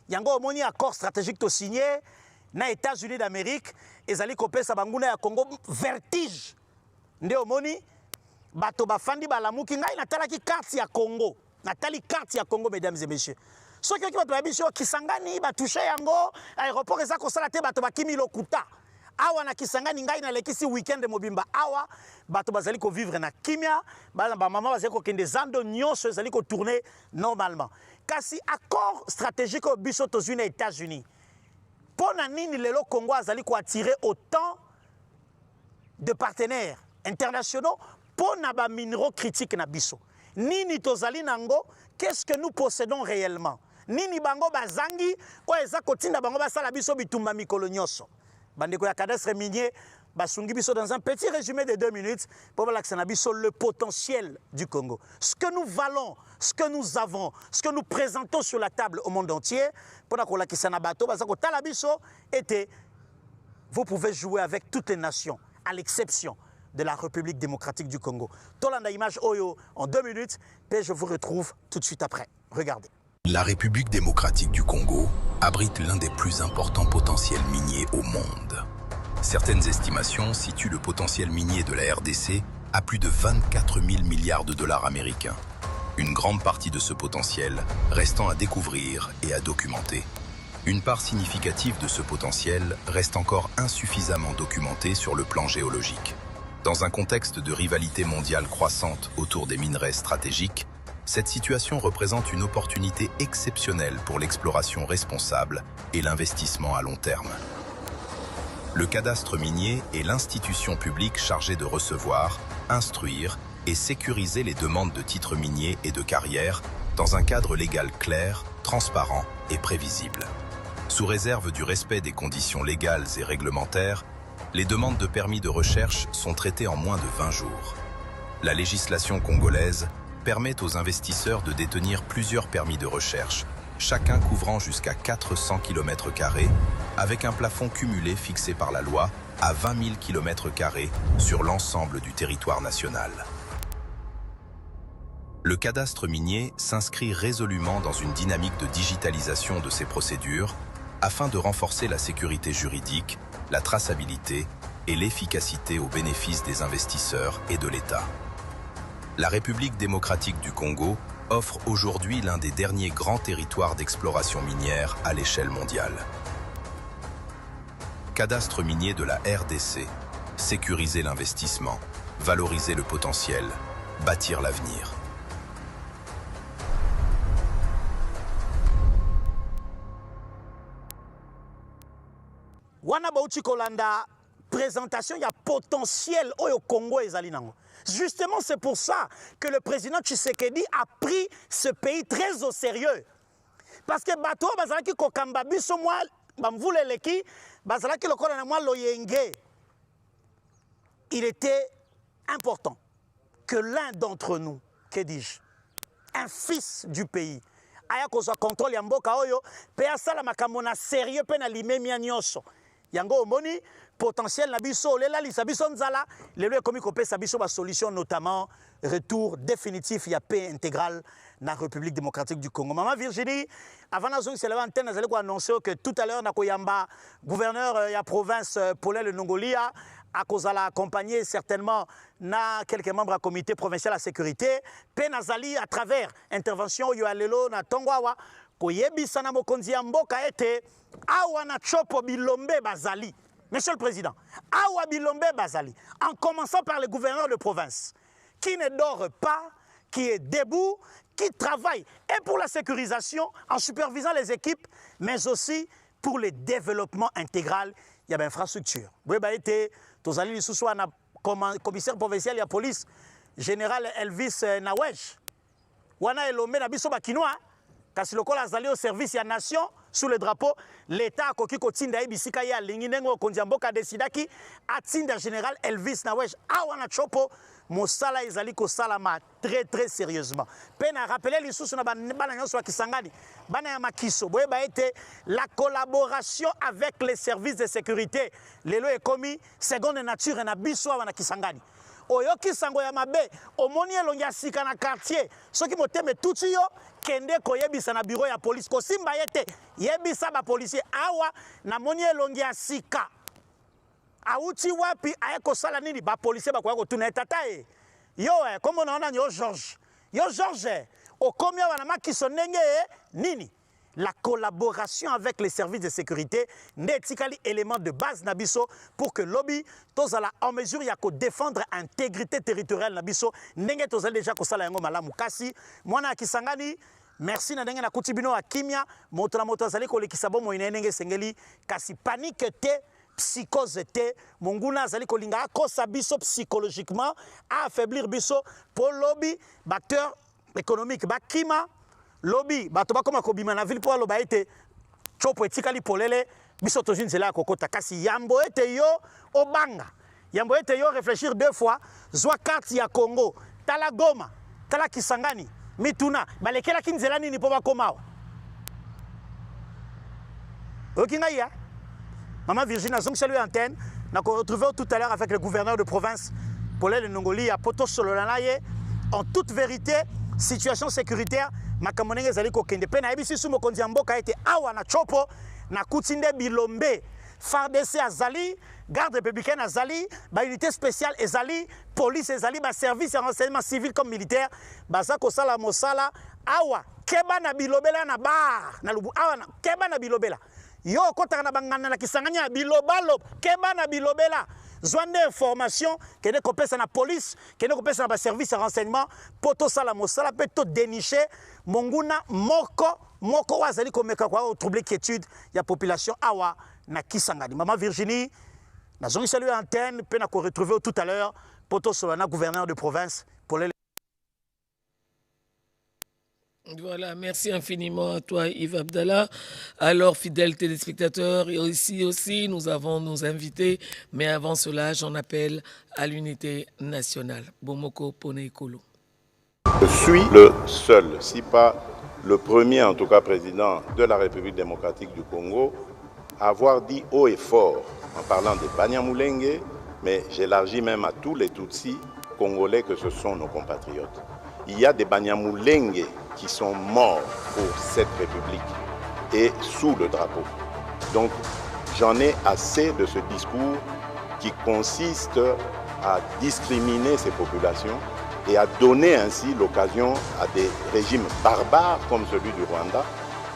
Yango omoni accord stratégique to signé na États-Unis d'Amérique ezali kopesa banguna ya Congo vertige. Nde omoni bato bafandi balamuki ngai natalaki carte ya Congo. Natali carte ya Congo, mesdames et messieurs. Ce qui est biso Kisangani ba touché yango aéroport eza ko sala te bato bakimi lokuta. Awa na Kisangani ngai na lekisi weekend mobimba awa bato bazali ko vivre na kimia ba maman bazali ko kende zando nyonso ezali ko tourner normalement. Kasi accord stratégique au biso aux États-Unis. Pona nini lelo Congo azali ko attirer autant de partenaires internationaux pona ba minéraux critiques na biso. Nini tozali nango, qu'est-ce que nous possédons réellement? Nini bango bazangi o eza kotinda bango basala biso bitumba mikolo nyonso. Bandeko ya cadastre minier basungi biso dans un petit résumé de 2 minutes pour l'accent biso le potentiel du Congo. Ce que nous valons, ce que nous avons, ce que nous présentons sur la table au monde entier pour la kolakisana bato basako talabiso était vous pouvez jouer avec toutes les nations à l'exception de la République démocratique du Congo. Tolanda image Oyo en 2 minutes, et je vous retrouve tout de suite après. Regardez. La République démocratique du Congo abrite l'un des plus importants potentiels miniers au monde. Certaines estimations situent le potentiel minier de la RDC à plus de 24 000 milliards de dollars américains. Une grande partie de ce potentiel restant à découvrir et à documenter. Une part significative de ce potentiel reste encore insuffisamment documentée sur le plan géologique. Dans un contexte de rivalité mondiale croissante autour des minerais stratégiques, cette situation représente une opportunité exceptionnelle pour l'exploration responsable et l'investissement à long terme. Le cadastre minier est l'institution publique chargée de recevoir, instruire et sécuriser les demandes de titres miniers et de carrières dans un cadre légal clair, transparent et prévisible. Sous réserve du respect des conditions légales et réglementaires, les demandes de permis de recherche sont traitées en moins de 20 jours. La législation congolaise permet aux investisseurs de détenir plusieurs permis de recherche, chacun couvrant jusqu'à 400 km² avec un plafond cumulé fixé par la loi à 20 000 km² sur l'ensemble du territoire national. Le cadastre minier s'inscrit résolument dans une dynamique de digitalisation de ces procédures afin de renforcer la sécurité juridique, la traçabilité et l'efficacité au bénéfice des investisseurs et de l'État. La République démocratique du Congo offre aujourd'hui l'un des derniers grands territoires d'exploration minière à l'échelle mondiale. Cadastre minier de la RDC, sécuriser l'investissement, valoriser le potentiel, bâtir l'avenir. Wana bauchi kolanda présentation, il y a potentiel au Congo et Zalinango. Justement, c'est pour ça que le président Tshisekedi a pris ce pays très au sérieux. Parce que bato bazalaki kokamba biso moi bamvule leki bazalaki lokola na moi loyenge. Il était important que l'un d'entre nous, que dis-je, un fils du pays, aya kozwa contrôle ya mboka oyo pe asala makambo na sérieux pe na limemia nyonso. Yango omoni potentiel na biso lela lisa biso nzala lelo ekomi kopesa biso ba solution notamment retour définitif ya paix intégrale na République démocratique du Congo. Maman Virginie, avant na zongi seleva antenne nazali ko annoncer que tout à l'heure na koyamba gouverneur ya province Paulin le Nongolia a kozala accompagné certainement na quelques membres du comité provincial de la sécurité pe nazali à travers intervention yo alelo na tongwawa koyebisa na mokonzi ya mboka ete awa na chopo bilombe bazali. Monsieur le Président, awa bilombe bazali, en commençant par le gouverneur de province, qui ne dort pas, qui est debout, qui travaille et pour la sécurisation en supervisant les équipes, mais aussi pour le développement intégral ya ba infrastructure boyeba ete tozali lisusu wana commissaire provincial ya police général Elvis Nawesh wana elombe na biso bakinois kasi lokola azali au service ya nation sous le drapeau l'état akoki kotinda ebisika ya lingi ndenge okonzi ya mboka desidaki atinda général Elvis Nawesh awa na chopo mosala ezali kosalama très sérieusement pe na rappeler lisusu na bana nyonso ya Kisangani bana ya makiso boyeba ete la collaboration avec les services de sécurité lelo ekomi seconde nature na biso awa na Kisangani oyoki sango ya mabe omoni elongi ya sika na quartier soki moteme tuti yo kende koyebisa na bureau ya police kosimba yete yebisa ba policier awa na moni elongi ya sika auti wapi aye kosala nini ba policier bakoya kotuna etata e yo comme on a yo George okomi awa na makiso ndenge nini la collaboration avec les services de sécurité netikali élément de base nabiso pour que lobby tozala en mesure ya ko défendre intégrité territoriale nabiso ndenge tozali déjà kosala yango malamu kasi mwana ya Kisangani merci na ndenge na kutibino akimia moto na moto azali kolekisa bomo inenge sengeli kasi panique te psychose te monguna azali kolinga akosa biso psychologiquement affaiblir biso pour lobby acteur économique bakima lobby bato bakoma kobima na ville po aloba ete chopo etikali polele biso tozwi nzela ya kokota kasi yambo ete yo obanga yambo ete yo réfléchir deux fois zwa carte ya Congo tala Goma tala Kisangani mituna balekelaki nzela nini po bakoma awa okinga ya Maman Virginie azongi saluer antenne na ko retrouver tout à l'heure avec le gouverneur de province Polele Nongoli ya poto sololanaye en toute vérité situation sécuritaire makamonenge ezali kokende pe na yebisi su mokonzi ya mboka ete awa na chopo na kutinde bilombe FARDC azali garde républicaine azali ba unité spéciale ezali police ezali ba service de renseignement civil comme militaire baza kosala mosala awa keba na bilobela na bar na lubu awa na keba na bilobela yo kotaka na bangana na Kisangani ya bilobalo keba na bilobela zwande information kene kopesa na police kene kopesa na ba service de renseignement poto sala mosala pe to dénicher monguna moko wazali komeka kwa troubler quiétude ya population awa na Kisangani. Maman Virginie nazongi saluer antenne pe na ko retrouver tout à l'heure poto solana gouverneur de province pour les. Voilà, merci infiniment à toi Yves Abdallah. Alors, fidèles téléspectateurs, et ici aussi, nous avons nos invités, mais avant cela, j'en appelle à l'unité nationale. Bomoko Poneikolo. Je suis le seul, si pas le premier en tout cas président de la République démocratique du Congo, à avoir dit haut et fort, en parlant des Banyamulenge, mais j'élargis même à tous les Tutsis congolais que ce sont nos compatriotes. Il y a des Banyamulenge qui sont morts pour cette République et sous le drapeau. Donc j'en ai assez de ce discours qui consiste à discriminer ces populations et à donner ainsi l'occasion à des régimes barbares comme celui du Rwanda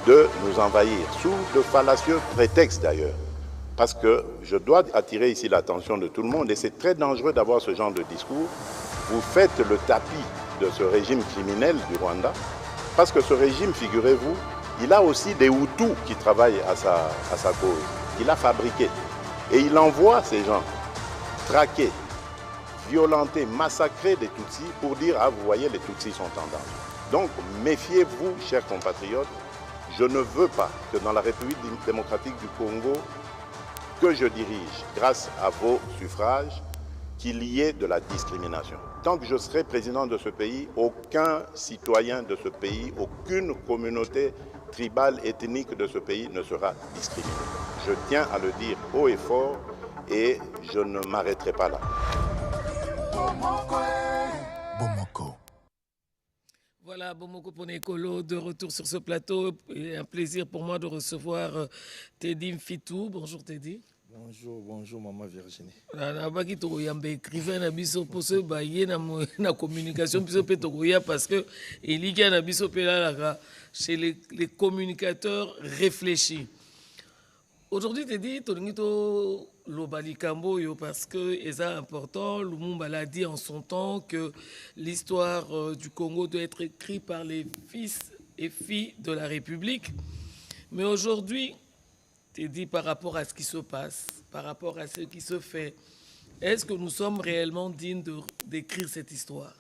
de nous envahir, sous de fallacieux prétextes d'ailleurs. Parce que je dois attirer ici l'attention de tout le monde et c'est très dangereux d'avoir ce genre de discours. Vous faites le tapis de ce régime criminel du Rwanda, parce que ce régime, figurez-vous, il a aussi des Hutus qui travaillent à sa cause. Il a fabriqué. Et il envoie ces gens traquer, violenter, massacrer des Tutsis pour dire « Ah, vous voyez, les Tutsis sont en danger ». Donc, méfiez-vous, chers compatriotes, je ne veux pas que dans la République démocratique du Congo, que je dirige, grâce à vos suffrages, qu'il y ait de la discrimination. Tant que je serai président de ce pays, aucun citoyen de ce pays, aucune communauté tribale, ethnique de ce pays ne sera discriminé. Je tiens à le dire haut et fort et je ne m'arrêterai pas là. Bomoko. Voilà, Bomoko Poneikolo, de retour sur ce plateau. Et un plaisir pour moi de recevoir Teddy Mfitou. Bonjour Teddy. Bonjour, bonjour Maman Virginie. Nabaki tokoyamba écrivain na biso poso ba ye na communication biso pe tokoya parce que elika na biso pe là chez les communicateurs réfléchis. Aujourd'hui Teddy tolingi to lobali kambo yo parce que c'est important. Lumumba l'a dit en son temps que l'histoire du Congo doit être écrite par les fils et filles de la République. Mais aujourd'hui Tu dis par rapport à ce qui se passe, par rapport à ce qui se fait, est-ce que nous sommes réellement dignes d'écrire cette histoire?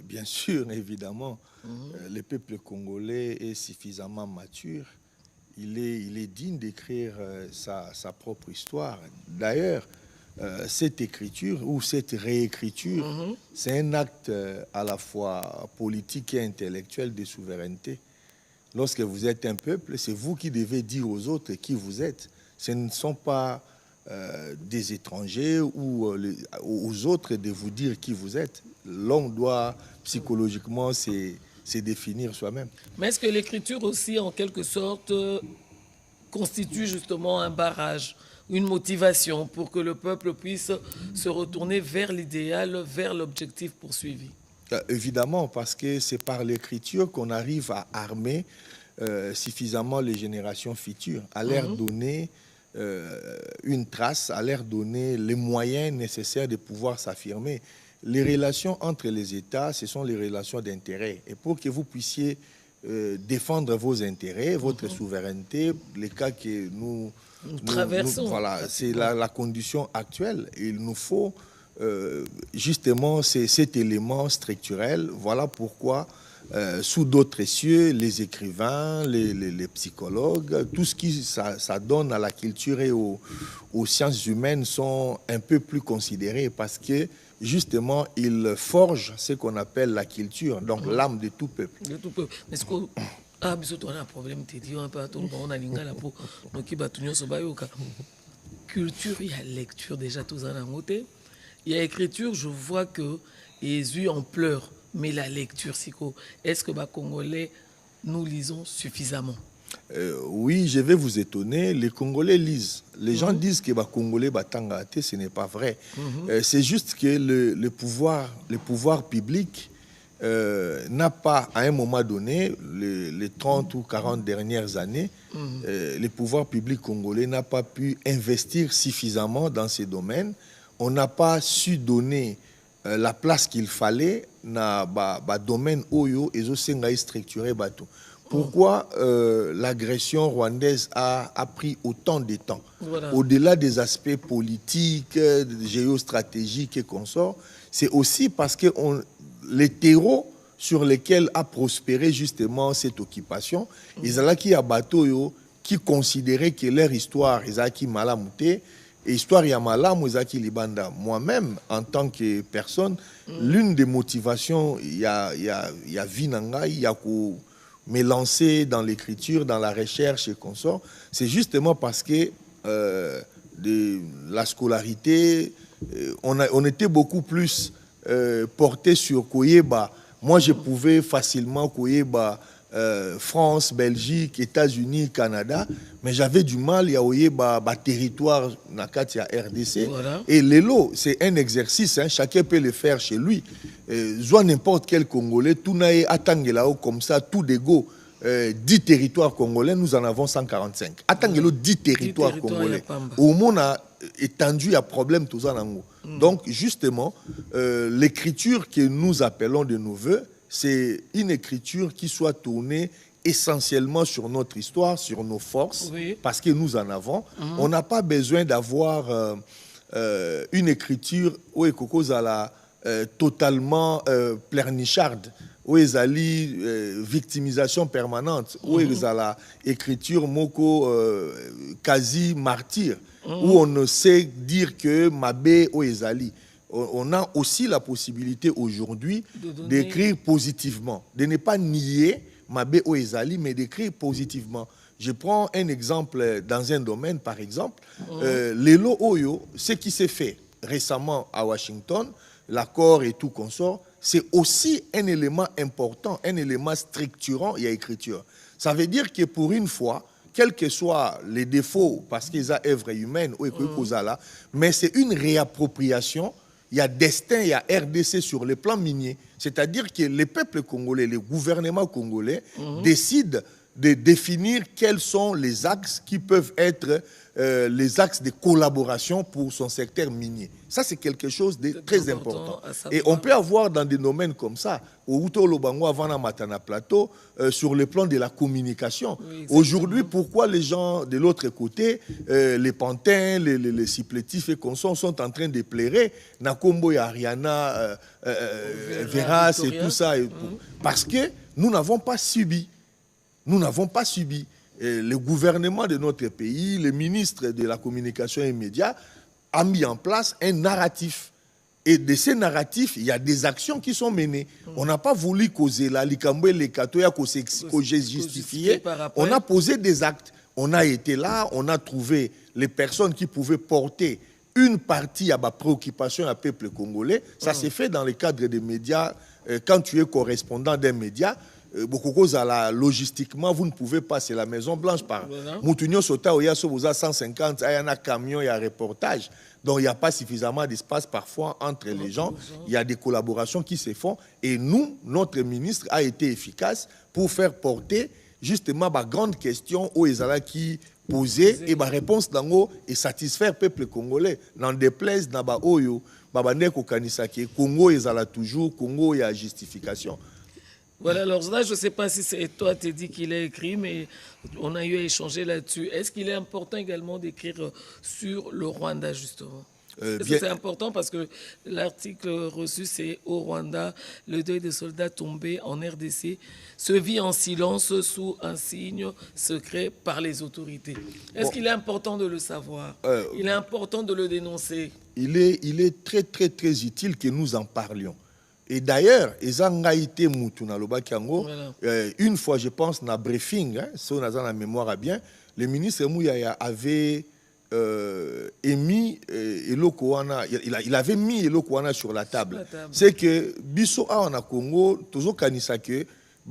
Bien sûr, évidemment. Le peuple congolais est suffisamment mature. Il est digne d'écrire sa propre histoire. D'ailleurs, cette écriture ou cette réécriture, c'est un acte à la fois politique et intellectuel de souveraineté. Lorsque vous êtes un peuple, c'est vous qui devez dire aux autres qui vous êtes. Ce ne sont pas des étrangers ou aux autres de vous dire qui vous êtes. L'homme doit psychologiquement se définir soi-même. Mais est-ce que l'écriture aussi, en quelque sorte, constitue justement un barrage, une motivation pour que le peuple puisse se retourner vers l'idéal, vers l'objectif poursuivi? Évidemment, parce que c'est par l'écriture qu'on arrive à armer suffisamment les générations futures, à leur donner une trace, à leur donner les moyens nécessaires de pouvoir s'affirmer. Les relations entre les États, ce sont les relations d'intérêt. Et pour que vous puissiez défendre vos intérêts, votre souveraineté, les cas que nous traversons, voilà, c'est la condition actuelle. Il nous faut justement cet élément structurel. Voilà pourquoi, sous d'autres cieux, les écrivains, les psychologues, tout ce qui ça donne à la culture et aux sciences humaines sont un peu plus considérés parce que justement, ils forgent ce qu'on appelle la culture, donc l'âme de tout peuple. De tout peuple. Mais est-ce que on a un problème, tu dis, on a l'ingala pour culture, il y a lecture déjà, tous en côté. Il y a écriture, je vois que Jésus en pleure, mais la lecture, est-ce que les Congolais, nous lisons suffisamment? Oui, je vais vous étonner, les Congolais lisent. Les gens disent que les Congolais batanga, ce n'est pas vrai. C'est juste que le pouvoir public n'a pas, à un moment donné, les 30 ou 40 dernières années, le pouvoir public congolais n'a pas pu investir suffisamment dans ces domaines. On n'a pas su donner la place qu'il fallait dans le domaine oyo et zo structuré bateau. Pourquoi l'agression rwandaise a pris autant de temps? Voilà. Au-delà des aspects politiques, géostratégiques et consorts, c'est aussi parce que les terreaux sur lesquels a prospéré justement cette occupation, ils ont qui à bateau qui considéraient que leur histoire, ils ont qui malamouté, et histoire yamalam, ils ont qui libanda. Moi-même, en tant que personne, l'une des motivations, il y a vinanga, il y a me lancer dans l'écriture, dans la recherche et consorts, c'est justement parce que de la scolarité, on était beaucoup plus porté sur Koyeba. Moi, je pouvais facilement Koyeba France, Belgique, États-Unis, Canada, mais j'avais du mal à Koyeba territoire nakati à RDC. Voilà. Et l'élo, c'est un exercice, hein, chacun peut le faire chez lui. Soit n'importe quel Congolais, tout n'a attangé comme ça, tout d'ego. 10 territoires congolais, nous en avons 145. Attangelo 10 territoires congolais. Au monde a étendu à problème tout ça. Donc justement, l'écriture que nous appelons de nos voeux, c'est une écriture qui soit tournée essentiellement sur notre histoire, sur nos forces, parce que nous en avons. On n'a pas besoin d'avoir une écriture où totalement pleurnicharde, où ils allaient victimisation permanente, où ils allaient écriture moko quasi martyr, où on ne sait dire que Mabé où ils allaient. On a aussi la possibilité aujourd'hui d'écrire positivement, de ne pas nier Mabé où ils allaient, mais d'écrire positivement. Je prends un exemple dans un domaine, par exemple, l'élo oyo, ce qui s'est fait récemment à Washington, l'accord et tout consort, c'est aussi un élément important, un élément structurant et à écriture. Ça veut dire que pour une fois, quels que soient les défauts, parce qu'ils ont œuvre humaine, mais c'est une réappropriation. Il y a destin, il y a RDC sur le plan minier. C'est-à-dire que les peuples congolais, les gouvernements congolais décident de définir quels sont les axes qui peuvent être les axes de collaboration pour son secteur minier. Ça, c'est quelque chose de très important. Et on peut avoir dans des domaines comme ça, au Lobango avant la Matana Plateau, sur le plan de la communication. Oui, aujourd'hui, pourquoi les gens de l'autre côté, les pantins, les supplétifs et consorts sont en train de plairer, Nakombo et Ariana, Veras et tout ça. Parce que nous n'avons pas subi. Nous n'avons pas subi. Le gouvernement de notre pays, le ministre de la Communication et Médias, a mis en place un narratif. Et de ces narratifs, il y a des actions qui sont menées. On n'a pas voulu causer là, les Katoya, qu'on justifié. On a posé des actes. On a été là, on a trouvé les personnes qui pouvaient porter une partie à ma préoccupation à peuple congolais. Ça s'est fait dans le cadre des médias. Quand tu es correspondant d'un média, beaucoup de choses logistiquement, vous ne pouvez pas, c'est la Maison Blanche par Moutounio Sota, il y a 150, il y a un camion, il y a un reportage. Donc il n'y a pas suffisamment d'espace parfois entre les gens. Il y a des collaborations qui se font. Et nous, notre ministre a été efficace pour faire porter justement ma grande question aux Ezala qui poser et ma réponse d'ango et satisfaire le peuple congolais. N'en déplaise, n'a pas oyo, babandeko kanisaki, Congo Ezala toujours, Congo il y a justification. Voilà, alors là, je ne sais pas si c'est toi qui dit qu'il a écrit, mais on a eu à échanger là-dessus. Est-ce qu'il est important également d'écrire sur le Rwanda, justement? C'est important parce que l'article reçu, c'est au Rwanda, le deuil des soldats tombés en RDC se vit en silence sous un signe secret par les autorités. Est-ce qu'il est important de le savoir? Il est important de le dénoncer? Il est très, très, très utile que nous en parlions. Et d'ailleurs, une fois, je pense, dans le briefing, si on a la mémoire bien, le ministre Mouyaya avait émis il avait mis Elokwana sur la table. C'est que Bisso a en Congo, toujours kanisa que les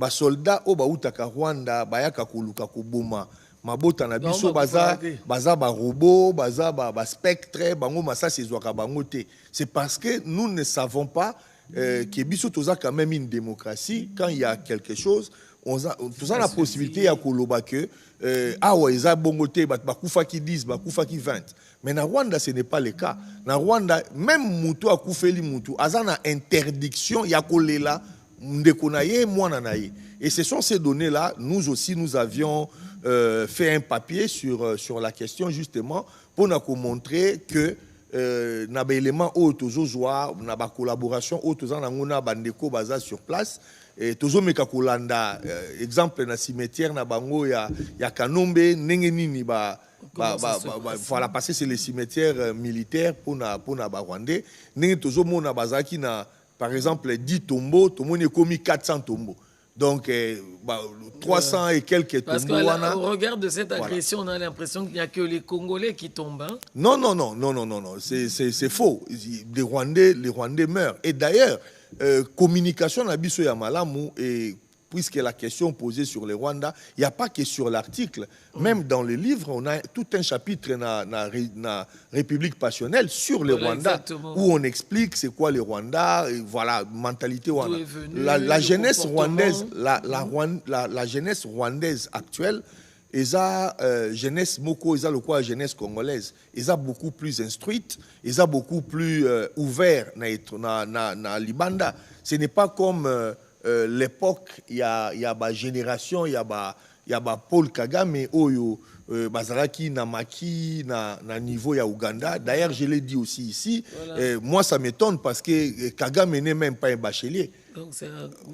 soldats au Bautaka Rwanda, Bayaka Koluka Koboma, Mabota na Bisso baza ba robot, baza ba spectre, bango massa sezwaka bangote. C'est parce que nous ne savons pas que Bisso toza quand même une démocratie. Quand il y a quelque chose, on a la possibilité à Koloba que Eza bongote, bakufa qui 10, bakufa qui 20. Mais na Rwanda, ce n'est pas le cas. Na Rwanda, même Moutou a koufeli Moutou, azana interdiction ya kolela ndekonaye mwananaye. Et ce sont ces données-là, nous aussi, nous avions fait un papier sur la question justement pour nous montrer que na ba élément autozo joa na ba collaboration autozo na ngona bandeko baza sur place et tozo meka kolanda exemple na cimetière na bango ya Kanombe ndenge nini voilà parce que c'est les cimetières militaires pour na ba Rwandais ndenge tozo mona bazaki na par exemple 10 tombeaux tomoni komi 400 tombeaux. Donc, 300 et quelques tombeaux. Parce qu'au regard de cette agression, on a l'impression qu'il n'y a que les Congolais qui tombent. Hein? Non. C'est faux. Les Rwandais meurent. Et d'ailleurs, communication na biso ya malamu, et puisque la question posée sur les Rwandais, il n'y a pas que sur l'article. Même dans le livre, on a tout un chapitre dans la République passionnelle sur les Rwandais, où on explique c'est quoi les Rwandais, et voilà, mentalité Rwanda. La jeunesse rwandaise, la jeunesse rwandaise actuelle, eza jeunesse moko, eza le quoi jeunesse congolaise, eza beaucoup plus instruite, eza beaucoup plus ouvert na libanda. Ce n'est pas comme l'époque, il y a ma génération, il y a Paul Kagame, Oyo, Bazaraki, Namaki, na niveau ya Ouganda. D'ailleurs, je l'ai dit aussi ici. Voilà. Moi, ça m'étonne parce que Kagame n'est même pas un bachelier.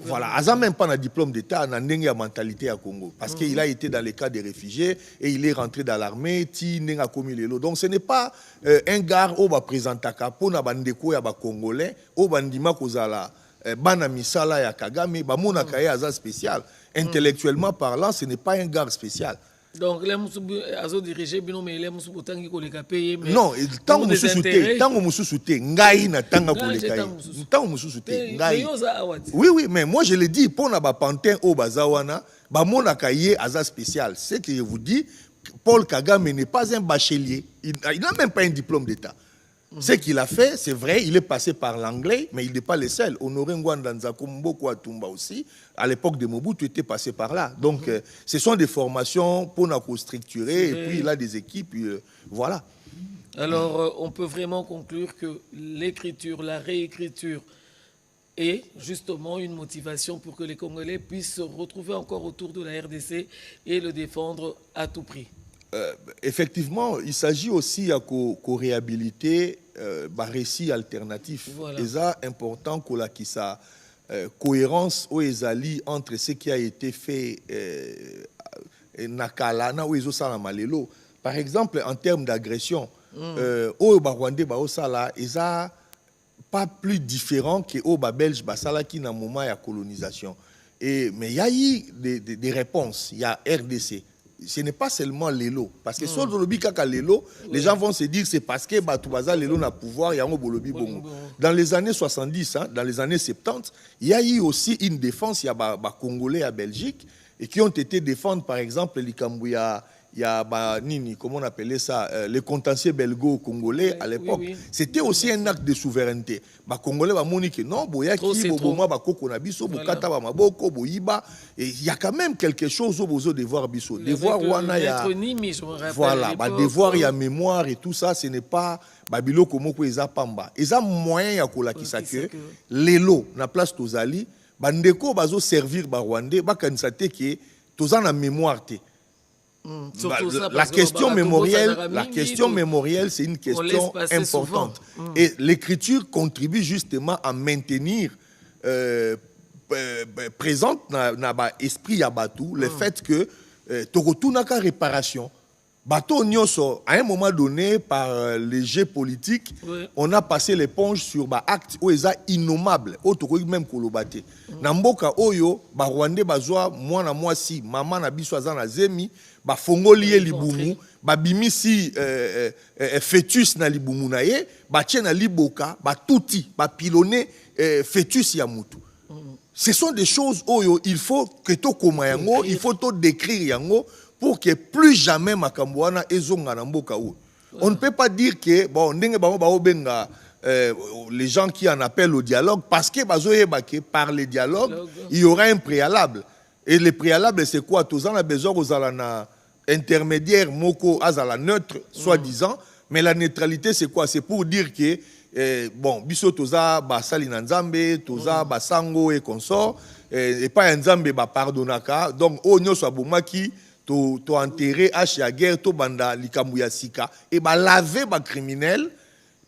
Voilà, Aza même pas un diplôme d'État, n'a pas mentalité à Congo. Parce qu'il a été dans les cas des réfugiés et il est rentré dans l'armée, ti n'a commis les lots. Donc ce n'est pas un gars au va présenter pour na bandeko ya ba Congolais, au bandima kozala. Bana misala ya Kagame, bamona kaye aza spécial. Intellectuellement parlant, ce n'est pas un gars spécial. Donc, les Moussoubi azo dirigé, mais les Moussoubi tangi ko leka paye. Non, tant que Moussoubi ngai na tanga ko leka. Tant que Moussoubi ngai. Oui, mais moi je le dis pour na ba pantin au bazawana, bamona kaye aza spécial. C'est que je vous dis, Paul Kagame n'est pas un bachelier. Il n'a même pas un diplôme d'État. Ce qu'il a fait, c'est vrai, il est passé par l'anglais, mais il n'est pas le seul. Honoré Ngwanda Nzako Mboko Atumba aussi, à l'époque de Mobutu, était passé par là. Donc, ce sont des formations pour nous structurer, et puis il a des équipes, voilà. Alors, on peut vraiment conclure que l'écriture, la réécriture est justement une motivation pour que les Congolais puissent se retrouver encore autour de la RDC et le défendre à tout prix. Effectivement, il s'agit aussi de réhabiliter un récit alternatif. Voilà. Et ça, important qu'il y ait sa cohérence entre ce qui a été fait par exemple, en termes d'agression, au Rwandais, ils sont pas plus différents que au Belge qui na moment de colonisation. Mais il y a eu des réponses. Il y a RDC. Ce n'est pas seulement l'élo. Parce que si on dit l'élo, les gens vont se dire c'est parce que Batoubaza l'élo n'a pouvoir, il y a un bolobi bongo. Dans les années 70, dans les années 70, il y a eu aussi une défense, il y a des Congolais à Belgique, et qui ont été défendus, par exemple, il y a comment on appelait ça, les contentieux belgo-congolais à l'époque. Oui. C'était aussi un acte de souveraineté. Les Congolais ont dit que non, il y a quand même quelque chose au devoir biso. Devoir wana ya voilà, devoir il y a mémoire et tout ça, ce n'est pas babilo komoko eza pamba. Eza moyen ya kolakisa que lelo na place tozali bandeko bazo servir ba Rwandais ba kanisa te ke tozana mémoire te. La question mémorielle, c'est une question importante. Et l'écriture contribue justement à maintenir présente dans l'esprit Yabatou le fait que Togotunaka réparation. Bateau Nyoso, à un moment donné, par les jeux politiques, on a passé l'éponge sur actes où ils sont innommables. Même Kolobate. Namboka Oyo, Rwandais, Bazoa, moi na moi si, maman na biswa na zemi, Fongolié libumu, bimisi fœtus na libumu na ye, tien na liboka, touti, pilonné fœtus ya mutu. Ce sont des choses où il faut que to koma yango, il faut to décrire yango pour que plus jamais makambouana ezonga na mboka ou. On ne peut pas dire que bon ndenge bango ba obenga les gens qui en appellent au dialogue parce que par le dialogue, il y aura un préalable. Et le préalable c'est quoi? Tous en a besoin aux alana intermédiaire moko azala neutre soi-disant, mais la neutralité c'est quoi? C'est pour dire que bon biso toza basali na nzambe toza basango et consort et pas nzambe ba pardonaka donc o nyoso abomaki to enterrer hache ya guerre to banda likambu ya sika et ba laver ba criminel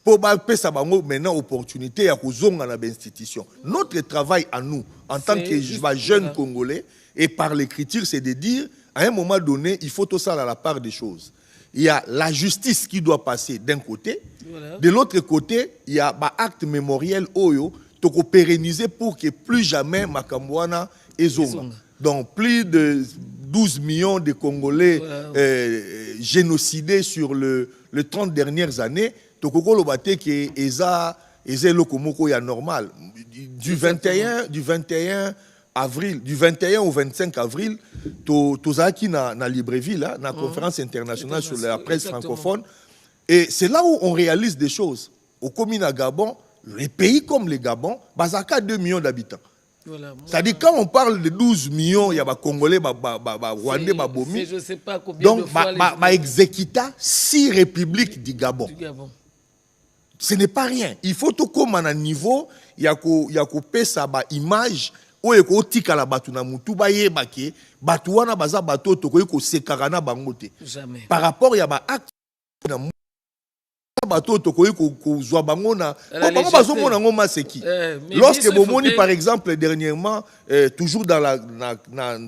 pour ba pesa bango maintenant opportunité ya kozonga na institution. Notre travail à nous en tant que jeunes congolais et par l'écriture c'est de dire à un moment donné, il faut tout ça à la part des choses. Il y a la justice qui doit passer d'un côté. Voilà. De l'autre côté, il y a un acte mémoriel Oyo, qui pérenniser pour que plus jamais Makambouana ezonga. Donc plus de 12 millions de Congolais génocidés sur le 30 dernières années, Tokoko Lobate qui est lokomoko ya normal. Du 21 avril, du 21 au 25 avril, Tozaki na Libreville, na conférence internationale sur la presse francophone. Et c'est là où on réalise des choses. Au Komina Gabon, les pays comme le Gabon, Bazaka 2 millions d'habitants. Voilà, c'est-à-dire quand on parle de 12 millions, il y a des Congolais, Rwandais, Bomi. Je ne sais pas combien donc, exécuta 6 républiques du Gabon. Ce n'est pas rien. Il faut tout comme à un niveau, il y a coupé sa image. Oye ko tika la batu na mutu ba yebake batu wana baza bato to ko sekara bangote jamais par rapport ya ba acte na bato to ko zwa bango na bango bazo mona ngoma seki lorsque bomoni par exemple dernièrement toujours dans la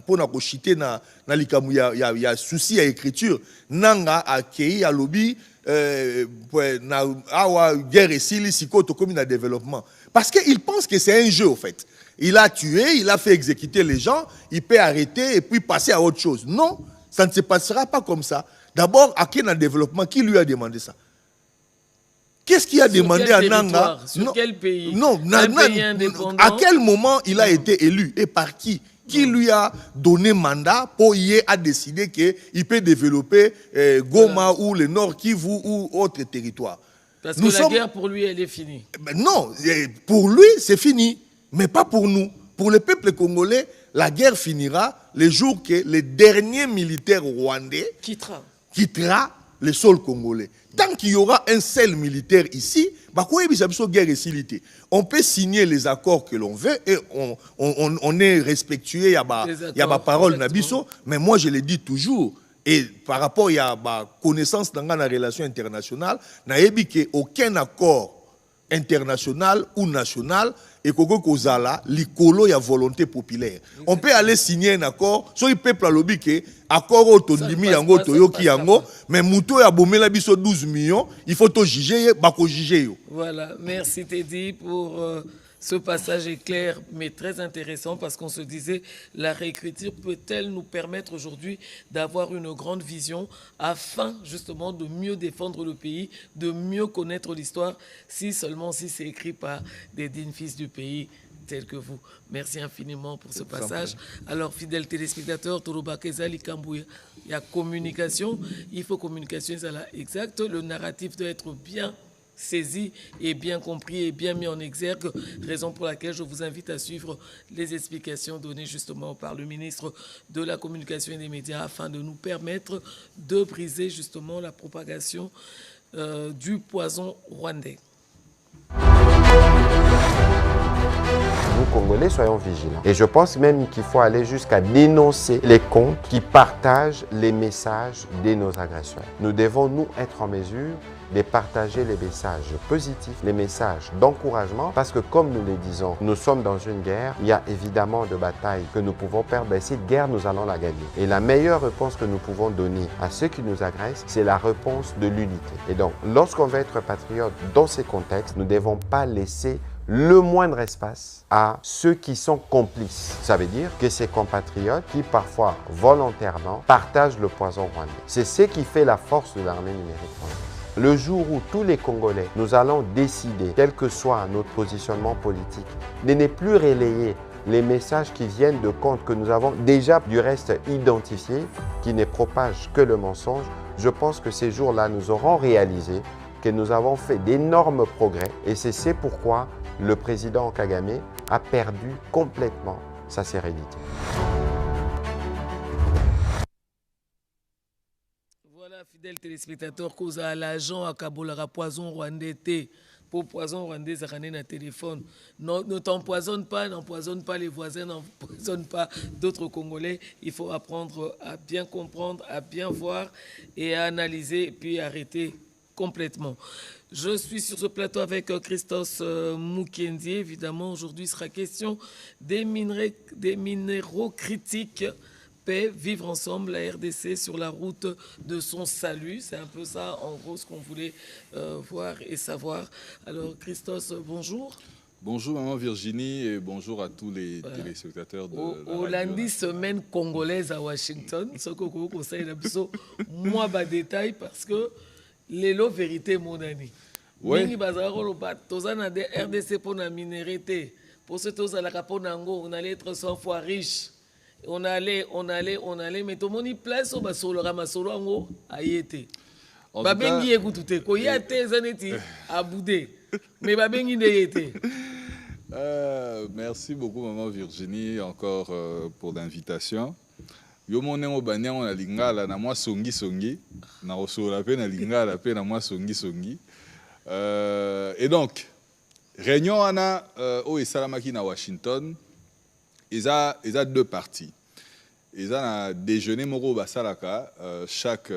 pona ko chiter na likamu ya souci à écriture nanga akei à lobby na awa guerre esili siko to komi na développement parce que il pense que c'est un jeu au fait. Il a tué, il a fait exécuter les gens, il peut arrêter et puis passer à autre chose. Non, ça ne se passera pas comme ça. D'abord, à quel développement, qui lui a demandé ça? Qu'est-ce qu'il a demandé à Nanga? Sur quel pays? Non, à quel moment il a été élu et par qui? Qui lui a donné mandat pour y a décidé qu'il peut développer Goma ou le Nord Kivu ou autre territoire? Parce que la guerre, pour lui, elle est finie. Non, pour lui, c'est fini. Mais pas pour nous. Pour le peuple congolais, la guerre finira le jour que le dernier militaire rwandais quittera le sol congolais. Tant qu'il y aura un seul militaire ici, on peut signer les accords que l'on veut et on est respectueux, il y a ma parole, Nabiso, mais moi je le dis toujours, et par rapport à ma connaissance dans la relation internationale, il n'y a aucun accord international ou national et kozala likolo ya volonté populaire. On peut aller signer un accord, so le peuple a lobby que accord otondimi yango toyoki yango, mais muto ya bomela biso 12 millions, il faut to juger bako juger yo. Voilà, merci Teddy pour ce passage est clair mais très intéressant parce qu'on se disait la réécriture peut-elle nous permettre aujourd'hui d'avoir une grande vision afin justement de mieux défendre le pays, de mieux connaître l'histoire si seulement si c'est écrit par des dignes fils du pays tels que vous. Merci infiniment pour ce passage. Alors fidèles téléspectateurs, Torobakeza Likambouya, il y a communication, il faut communication exact, le narratif doit être bien saisi et bien compris et bien mis en exergue, raison pour laquelle je vous invite à suivre les explications données justement par le ministre de la Communication et des Médias afin de nous permettre de briser justement la propagation du poison rwandais. Nous, Congolais, soyons vigilants. Et je pense même qu'il faut aller jusqu'à dénoncer les comptes qui partagent les messages de nos agresseurs. Nous devons, nous, être en mesure de partager les messages positifs, les messages d'encouragement, parce que comme nous le disons, nous sommes dans une guerre, il y a évidemment de batailles que nous pouvons perdre, et cette guerre, nous allons la gagner. Et la meilleure réponse que nous pouvons donner à ceux qui nous agressent, c'est la réponse de l'unité. Et donc, lorsqu'on veut être patriote dans ces contextes, nous ne devons pas laisser le moindre espace à ceux qui sont complices. Ça veut dire que ces compatriotes qui parfois volontairement partagent le poison rwandais. C'est ce qui fait la force de l'armée numérique rwandaise. Le jour où tous les Congolais, nous allons décider, quel que soit notre positionnement politique, de ne plus relayer les messages qui viennent de comptes que nous avons déjà du reste identifiés, qui ne propagent que le mensonge, je pense que ces jours-là, nous aurons réalisé que nous avons fait d'énormes progrès et c'est pourquoi le président Kagame a perdu complètement sa sérénité. Voilà, fidèles téléspectateurs, cause à l'agent à Kabolara poison rwandais. Pour poison rwandais, ça ramène un téléphone. Ne t'empoisonne pas, n'empoisonne pas les voisins, n'empoisonne pas d'autres Congolais. Il faut apprendre à bien comprendre, à bien voir et à analyser et puis arrêter complètement. Je suis sur ce plateau avec Christos Mukendi. Évidemment, aujourd'hui, il sera question des minéraux critiques. Paix, vivre ensemble, la RDC sur la route de son salut. C'est un peu ça, en gros, ce qu'on voulait voir et savoir. Alors, Christos, bonjour. Bonjour, maman Virginie, et bonjour à tous les téléspectateurs de au lundi, semaine congolaise à Washington. Ce que vous conseillez moi, bas détail, parce que l'élo vérité, mon ami. Oui. RDC pour la minéralité. Pour ce que on allait être 100 fois riche. On allait, mais tout le monde y place, on va sur le ramassolo en aïete. Babengi écoute, ko yate zaneti à boudé. Mais babengi n'était. Merci beaucoup, maman Virginie, encore pour l'invitation. Yo mon nom banya on a lingala na moi songi na osola pe na lingala pe na moi songi. Et donc réunion ana au esalamaki na Washington. Ils ont deux parties. Ils ont un déjeuner moro basalaka chaque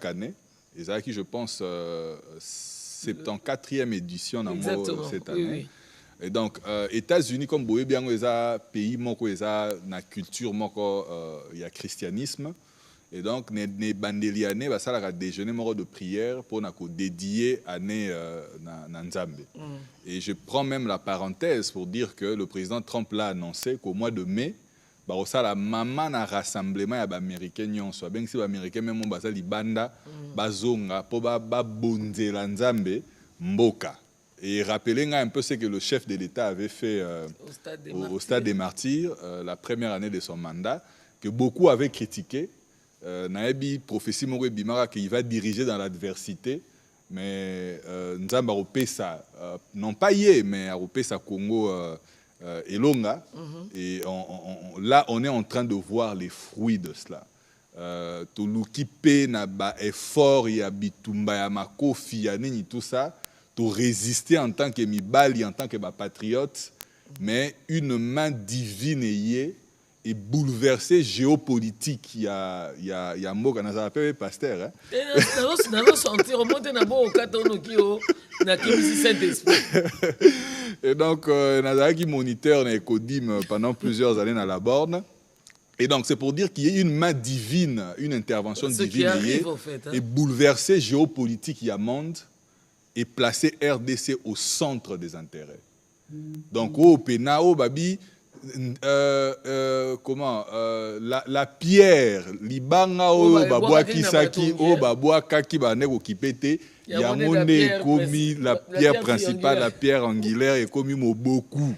année. Ils ont qui je pense 74e édition dans cette année. Oui. Et donc États-Unis comme boye bien ils ont pays moko ils ont na culture moko il y a christianisme. Et donc ne bandeliane basalaka déjeuner moro de prière pour na ko dédier année na Nzambe. Et je prends même la parenthèse pour dire que le président Trump l'a annoncé qu'au mois de mai, la maman na rassemblement ya ba américain nyonso ben si ba américain même bazali banda bazonga po ba bonzela Nzambe mboka. Et rappelez un peu ce que le chef de l'État avait fait au stade des Martyrs la première année de son mandat, que beaucoup avaient critiqué. Naebi prophétie moko bimara qu'il va diriger dans l'adversité mais Nzamba Opesa, non pas yé, mais Opesa Congo Elonga. Et là, on est en train de voir les fruits de cela. Toluki pe na ba effort ya bitumba ya makofi ya nini tout ça, to résister en tant que mibali, en tant que patriote, mais une main divine et bouleverser géopolitique. Il y a Moka Nazara Pepe Pasteur. Et donc, Nazara qui moniteur na Ekodim pendant plusieurs années dans la borne. Et donc, c'est pour dire qu'il y a une main divine, une intervention divine arrive, en fait, et bouleverser géopolitique, il y a monde, et placer RDC au centre des intérêts. Donc, au Pena, au Babi, comment la pierre, Libanga, au Babua Kisaki, au Babua Kaki, Banego Kipete, il y a monnaie commis la pierre principale, la pierre angulaire, et commis beaucoup.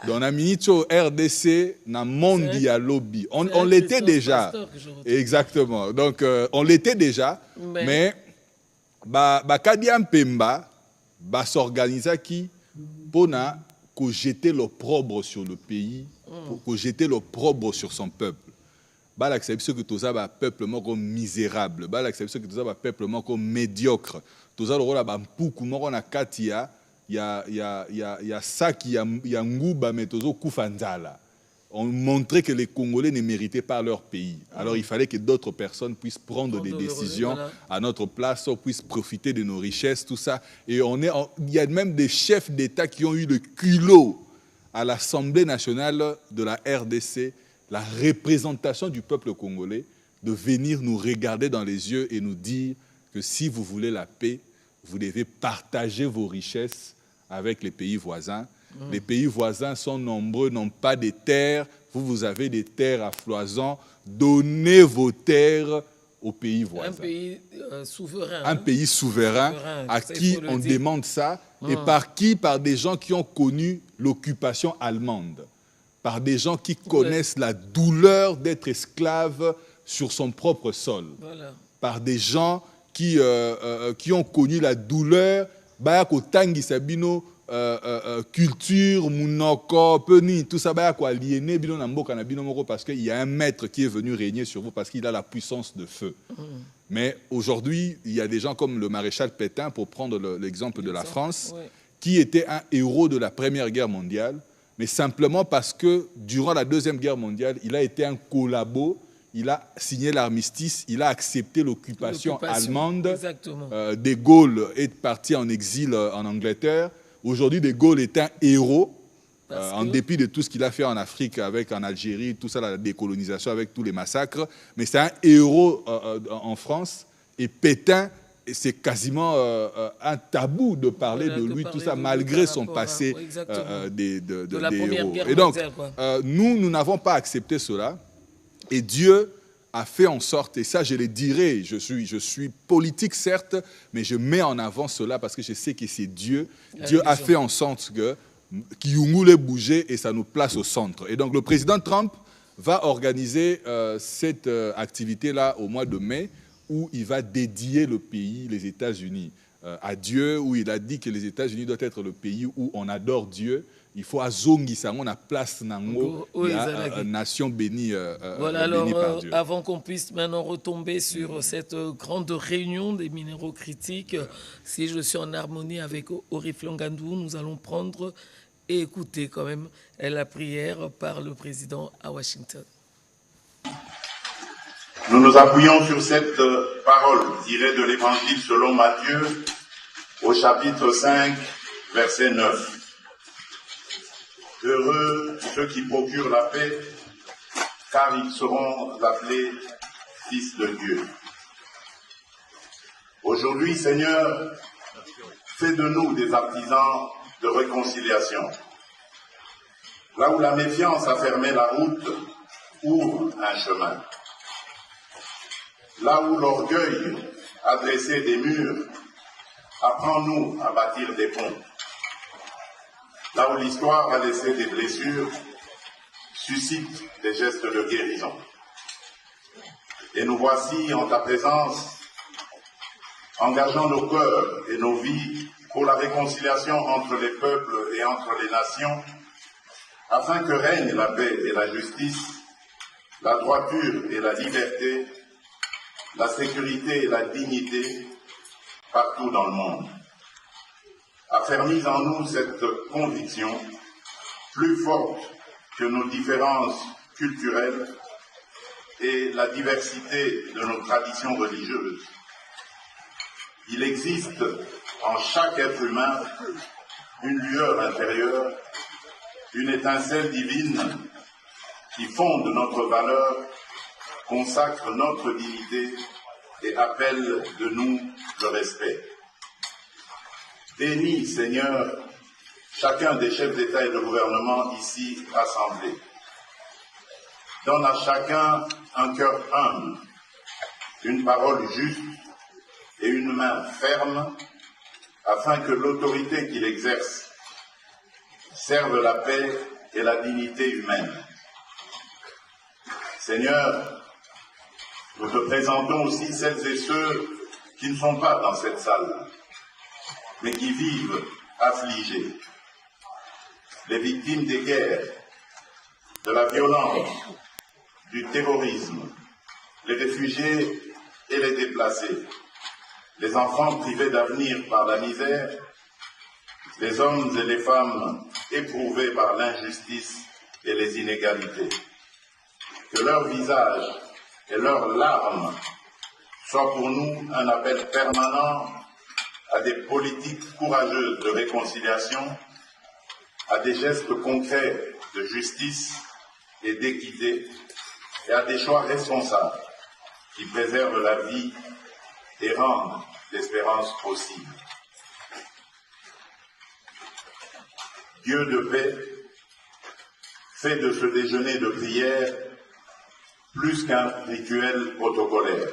Dans la minute RDC, dans le monde il y a lobby. On l'était déjà. Exactement. Donc, on l'était déjà. Mais, Kadiam Pemba, s'organiser qui pour jeter l'opprobre sur le pays, pour jeter l'opprobre sur son peuple. L'acception que tout ça, peuple comme misérable. L'acception que tout ça, peuple comme médiocre. Tout ça, il y a ça qui a Ngouba Metozo Koufanzala. On montrait que les Congolais ne méritaient pas leur pays. Alors il fallait que d'autres personnes puissent prendre des décisions à notre place, puissent profiter de nos richesses, tout ça. Et il y a même des chefs d'État qui ont eu le culot à l'Assemblée nationale de la RDC, la représentation du peuple congolais, de venir nous regarder dans les yeux et nous dire que si vous voulez la paix, vous devez partager vos richesses avec les pays voisins. Les pays voisins sont nombreux, n'ont pas de terres. Vous avez des terres à foison. Donnez vos terres aux pays voisins. Un pays souverain. Un pays souverain à qui on demande ça. Et par qui? Par des gens qui ont connu l'occupation allemande. Par des gens qui connaissent la douleur d'être esclave sur son propre sol. Voilà. Par des gens qui ont connu la douleur, culture, mounoko, peni, tout ça, parce qu'il y a un maître qui est venu régner sur vous parce qu'il a la puissance de feu. Mais aujourd'hui, il y a des gens comme le maréchal Pétain, pour prendre l'exemple de la France, qui était un héros de la Première Guerre mondiale, mais simplement parce que durant la Deuxième Guerre mondiale, il a été un collabo. Il a signé l'armistice, il a accepté l'occupation allemande. De Gaulle est parti en exil en Angleterre. Aujourd'hui, De Gaulle est un héros, en dépit de tout ce qu'il a fait en Afrique, en Algérie, tout ça, la décolonisation avec tous les massacres. Mais c'est un héros en France. Et Pétain, c'est quasiment un tabou de parler de lui, tout ça, malgré son passé de héros. Et donc, nous n'avons pas accepté cela. Et Dieu a fait en sorte, et ça je le dirai, je suis politique certes, mais je mets en avant cela parce que je sais que c'est Dieu. Dieu a fait en sorte que Kiyungu bouger et ça nous place au centre. Et donc le président Trump va organiser cette activité-là au mois de mai où il va dédier le pays, les États-Unis, à Dieu, où il a dit que les États-Unis doivent être le pays où on adore Dieu. Il faut azongi ça, on a place nango, nation bénie, voilà, alors, bénie par Dieu. Avant qu'on puisse maintenant retomber sur cette grande réunion des minéraux critiques, si je suis en harmonie avec Oriflon Gandou, nous allons prendre et écouter quand même la prière par le président à Washington. Nous nous appuyons sur cette parole tirée de l'Évangile selon Matthieu au chapitre 5, verset 9. Heureux ceux qui procurent la paix, car ils seront appelés fils de Dieu. Aujourd'hui, Seigneur, fais de nous des artisans de réconciliation. Là où la méfiance a fermé la route, ouvre un chemin. Là où l'orgueil a dressé des murs, apprends-nous à bâtir des ponts. Là où l'histoire a laissé des blessures, suscite des gestes de guérison. Et nous voici en ta présence, engageant nos cœurs et nos vies pour la réconciliation entre les peuples et entre les nations, afin que règnent la paix et la justice, la droiture et la liberté, la sécurité et la dignité partout dans le monde. Affermis en nous cette conviction, plus forte que nos différences culturelles et la diversité de nos traditions religieuses. Il existe en chaque être humain une lueur intérieure, une étincelle divine qui fonde notre valeur, consacre notre dignité et appelle de nous le respect. Bénis, Seigneur, chacun des chefs d'État et de gouvernement ici rassemblés. Donne à chacun un cœur humble, une parole juste et une main ferme, afin que l'autorité qu'il exerce serve la paix et la dignité humaine. Seigneur, nous te présentons aussi celles et ceux qui ne sont pas dans cette salle, mais qui vivent affligés. Les victimes des guerres, de la violence, du terrorisme, les réfugiés et les déplacés, les enfants privés d'avenir par la misère, les hommes et les femmes éprouvés par l'injustice et les inégalités. Que leur visage et leurs larmes soient pour nous un appel permanent à des politiques courageuses de réconciliation, à des gestes concrets de justice et d'équité, et à des choix responsables qui préservent la vie et rendent l'espérance possible. Dieu de paix, fait de ce déjeuner de prière plus qu'un rituel protocolaire.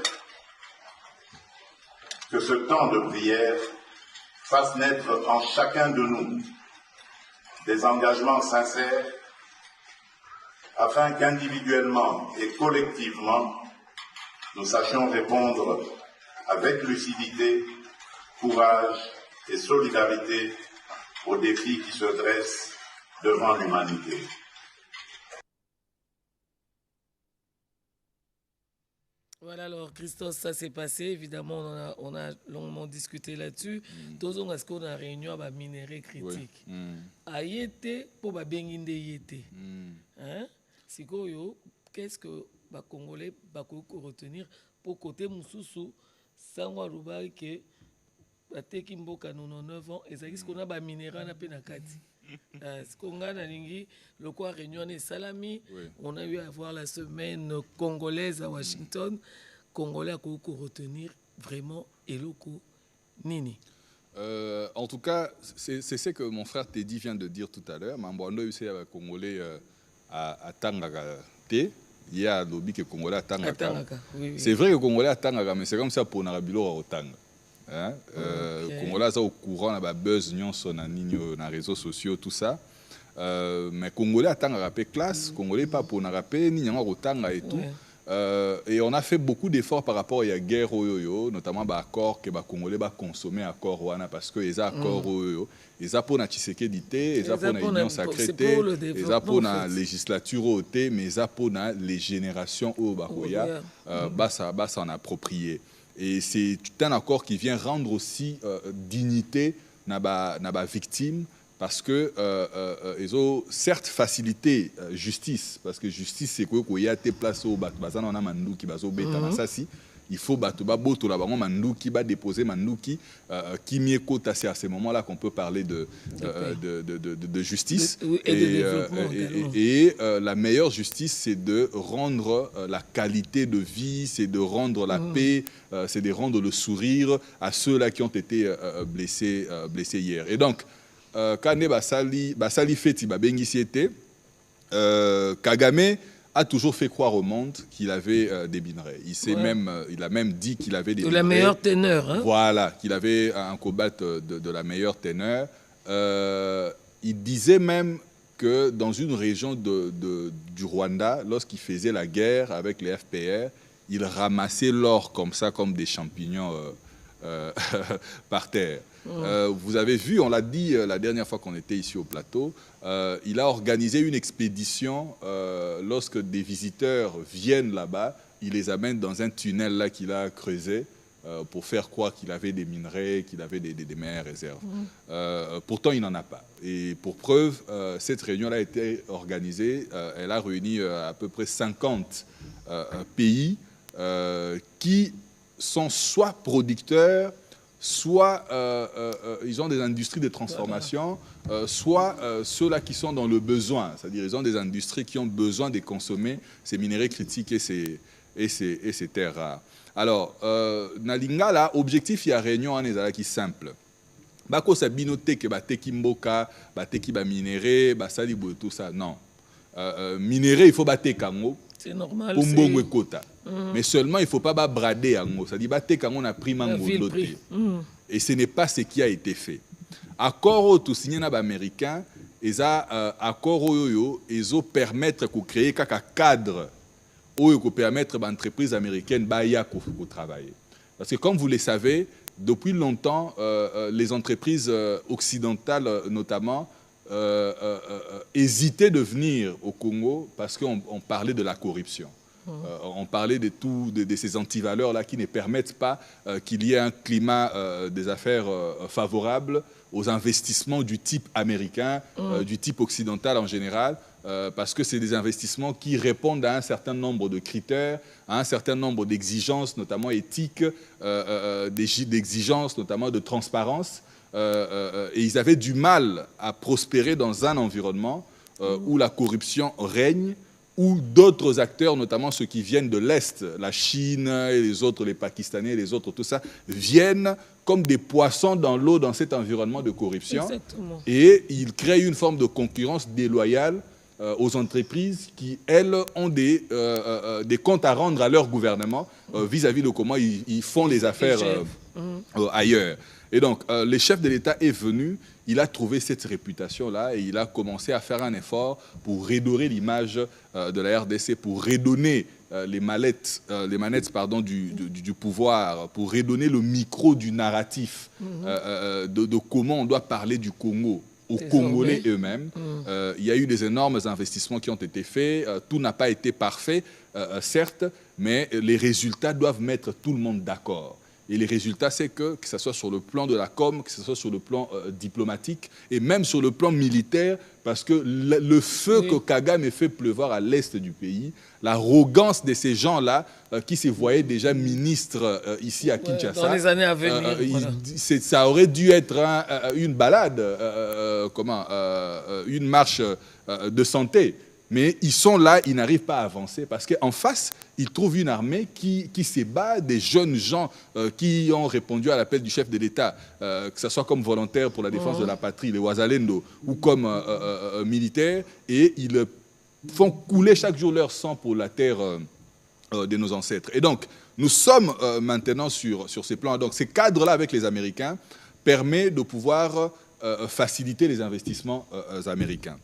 Que ce temps de prière fasse naître en chacun de nous des engagements sincères afin qu'individuellement et collectivement, nous sachions répondre avec lucidité, courage et solidarité aux défis qui se dressent devant l'humanité. Voilà, alors Christophe, ça s'est passé. Évidemment, on a longuement discuté là-dessus. Tous on a ce qu'on a réunion à minerai critique. Ayete pour ba benginde yete. Hein? Sikoyo, qu'est-ce que les Congolais vont retenir pour côté Moussoussou, Sangwa Rubai, que Bateki Mboka 99 ans, et ça ce qu'on a ba minéra na penakati. Ce qu'on a le quoi réunion et salami, on a eu à voir la semaine congolaise à Washington. Congolais à retenir vraiment et loko nini. En tout cas, c'est ce que mon frère Teddy vient de dire tout à l'heure. Mambondo aussi Congolais à Tangaka. Il y a lobby que Congolais à Tangaka. C'est vrai que Congolais à Tangaka, mais c'est comme ça pour Narabilo au Tanga. Hein? Congolais sont au courant, la buzz, sur les réseaux sociaux, tout ça. Mais Congolais attendent à rappeler classe, Congolais pas pour rappeler ni au Tanga et tout. Et on a fait beaucoup d'efforts par rapport à la guerre notamment l'accord que les Congolais va consommer accord parce que les accords ils ont pour la Tshisekedi, ils ont pour la Union sacrée, ils ont pour la législature mais ils ont pour les générations au Bakoya, ça s'en approprier. Et c'est un accord qui vient rendre aussi dignité à la victime parce que ils ont certes facilité justice parce que justice c'est quoi qu'il y a des places au bazan on a mandou qui bazo beta ça si il faut battre boto là mandou qui va déposer mandou qui mieux côté c'est à ce moment-là qu'on peut parler de justice et la meilleure justice c'est de rendre la qualité de vie, c'est de rendre la paix, c'est de rendre le sourire à ceux-là qui ont été blessés hier. Et donc Kane Basali Feti Babengisiete, Kagame a toujours fait croire au monde qu'il avait des minerais. Il a même dit qu'il avait des minerais. De la meilleure teneur. Hein? Voilà, qu'il avait un cobalt de la meilleure teneur. Il disait même que dans une région du Rwanda, lorsqu'il faisait la guerre avec les FPR, il ramassait l'or comme ça, comme des champignons par terre. Vous avez vu, on l'a dit la dernière fois qu'on était ici au plateau, il a organisé une expédition. Lorsque des visiteurs viennent là-bas, il les amène dans un tunnel là qu'il a creusé pour faire croire qu'il avait des minerais, qu'il avait des meilleures réserves. Pourtant, il n'en a pas. Et pour preuve, cette réunion a été organisée. Elle a réuni à peu près 50 pays qui sont soit producteurs, soit ils ont des industries de transformation, soit ceux-là qui sont dans le besoin, c'est-à-dire ils ont des industries qui ont besoin de consommer ces minéraux critiques et ces terres rares. Alors, Nalinga, là, objectif, il y a réunion en ezala qui simple. Bako sabino teke bateki mboka, bateki ba minéré, basali boye tout ça, non. Minéré, il faut battre kango. C'est normal. Pour mbongo quota. Mais seulement, il ne faut pas brader yango. Ça dit battre kango na prix mango doté. Et ce n'est pas ce qui a été fait. Accord tout signé na ba américain, ils a accord oyo, ils ont permettre de créer un cadre ou pour permettre à l'entreprise américaine de travailler. Parce que comme vous le savez, depuis longtemps, les entreprises occidentales notamment hésitaient de venir au Congo parce qu'on parlait de la corruption. On parlait de ces antivaleurs-là qui ne permettent pas qu'il y ait un climat des affaires favorable aux investissements du type américain, du type occidental en général, parce que c'est des investissements qui répondent à un certain nombre de critères, à un certain nombre d'exigences, notamment éthiques, d'exigences notamment de transparence. Et ils avaient du mal à prospérer dans un environnement où la corruption règne, où d'autres acteurs, notamment ceux qui viennent de l'Est, la Chine et les autres, les Pakistanais, les autres, tout ça, viennent comme des poissons dans l'eau dans cet environnement de corruption. Exactement. Et ils créent une forme de concurrence déloyale aux entreprises qui, elles, ont des comptes à rendre à leur gouvernement vis-à-vis de comment ils font les affaires ailleurs. Et donc, le chef de l'État est venu, il a trouvé cette réputation-là et il a commencé à faire un effort pour redorer l'image de la RDC, pour redonner les manettes du pouvoir, pour redonner le micro du narratif de comment on doit parler du Congo aux Congolais eux-mêmes. Il y a eu des énormes investissements qui ont été faits. Tout n'a pas été parfait, certes, mais les résultats doivent mettre tout le monde d'accord. Et les résultats, c'est que ce soit sur le plan de la com, que ce soit sur le plan diplomatique et même sur le plan militaire, parce que le feu que Kagame fait pleuvoir à l'est du pays, l'arrogance de ces gens-là qui se voyaient déjà ministres ici à Kinshasa, dans les années à venir, ça aurait dû être une balade, une marche de santé. Mais ils sont là, ils n'arrivent pas à avancer parce qu'en face, ils trouvent une armée qui se bat, des jeunes gens qui ont répondu à l'appel du chef de l'État, que ce soit comme volontaires pour la défense de la patrie, les Ouazalendo, ou comme militaires, et ils font couler chaque jour leur sang pour la terre de nos ancêtres. Et donc, nous sommes maintenant sur ces plans. Donc, ces cadres-là avec les Américains permettent de pouvoir faciliter les investissements américains.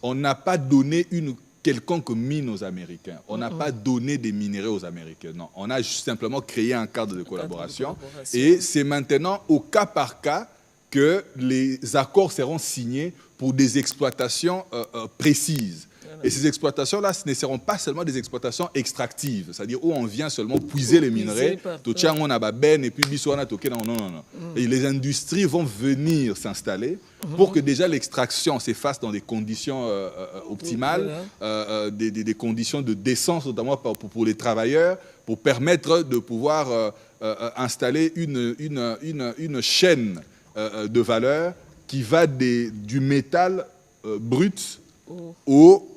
On n'a pas donné une quelconque mine aux Américains. On n'a pas donné des minéraux aux Américains. Non, on a juste simplement créé un cadre de collaboration. Et c'est maintenant au cas par cas que les accords seront signés pour des exploitations précises. Et ces exploitations-là, ce ne seront pas seulement des exploitations extractives, c'est-à-dire où on vient seulement puiser les minerais, on a ben et puis non. Et les industries vont venir s'installer pour que déjà l'extraction se fasse dans des conditions optimales, des conditions de décence, notamment pour les travailleurs, pour permettre de pouvoir installer une chaîne de valeur qui va du métal brut aux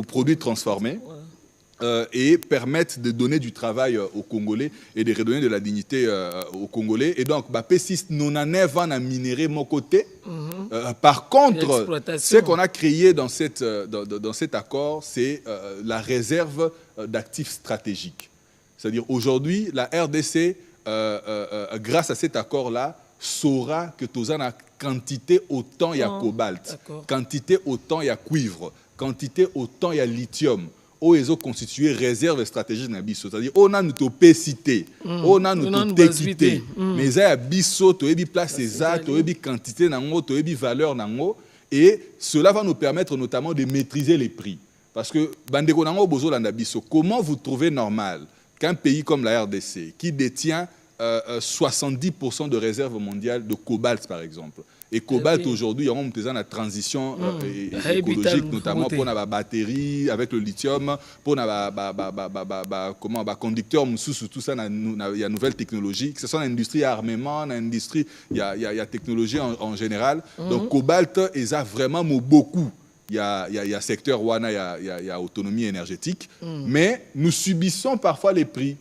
produits transformés et permettent de donner du travail aux Congolais et de redonner de la dignité aux Congolais. Et donc, P6 non a minéré mon côté. Par contre, ce qu'on a créé dans cet accord, c'est la réserve d'actifs stratégiques. C'est-à-dire aujourd'hui, la RDC, grâce à cet accord-là, saura que Tozana quantité autant il y a cobalt, quantité autant il y a cuivre, quantité autant il y a lithium. où ils ont constitué réserve stratégique na biso, c'est-à-dire on a notre cité, on a notre équité, mais il y a biso, tu as place exacte, tu as quantité nango, tu as valeur nango, et cela va nous permettre notamment de maîtriser les prix, parce que bandeko nango bozo landa biso, comment vous trouvez normal qu'un pays comme la RDC qui détient 70% de réserves mondiales de cobalt par exemple. Et cobalt aujourd'hui, on a une transition écologique, notamment pour la batterie avec le lithium, pour les conducteurs, tout ça, il y a nouvelles technologies, que ce soit l'industrie armement, l'industrie, il y a technologie en général. Donc cobalt, ils ont vraiment beaucoup. Il y a secteur WANA, il y a autonomie énergétique, mais nous subissons parfois les prix.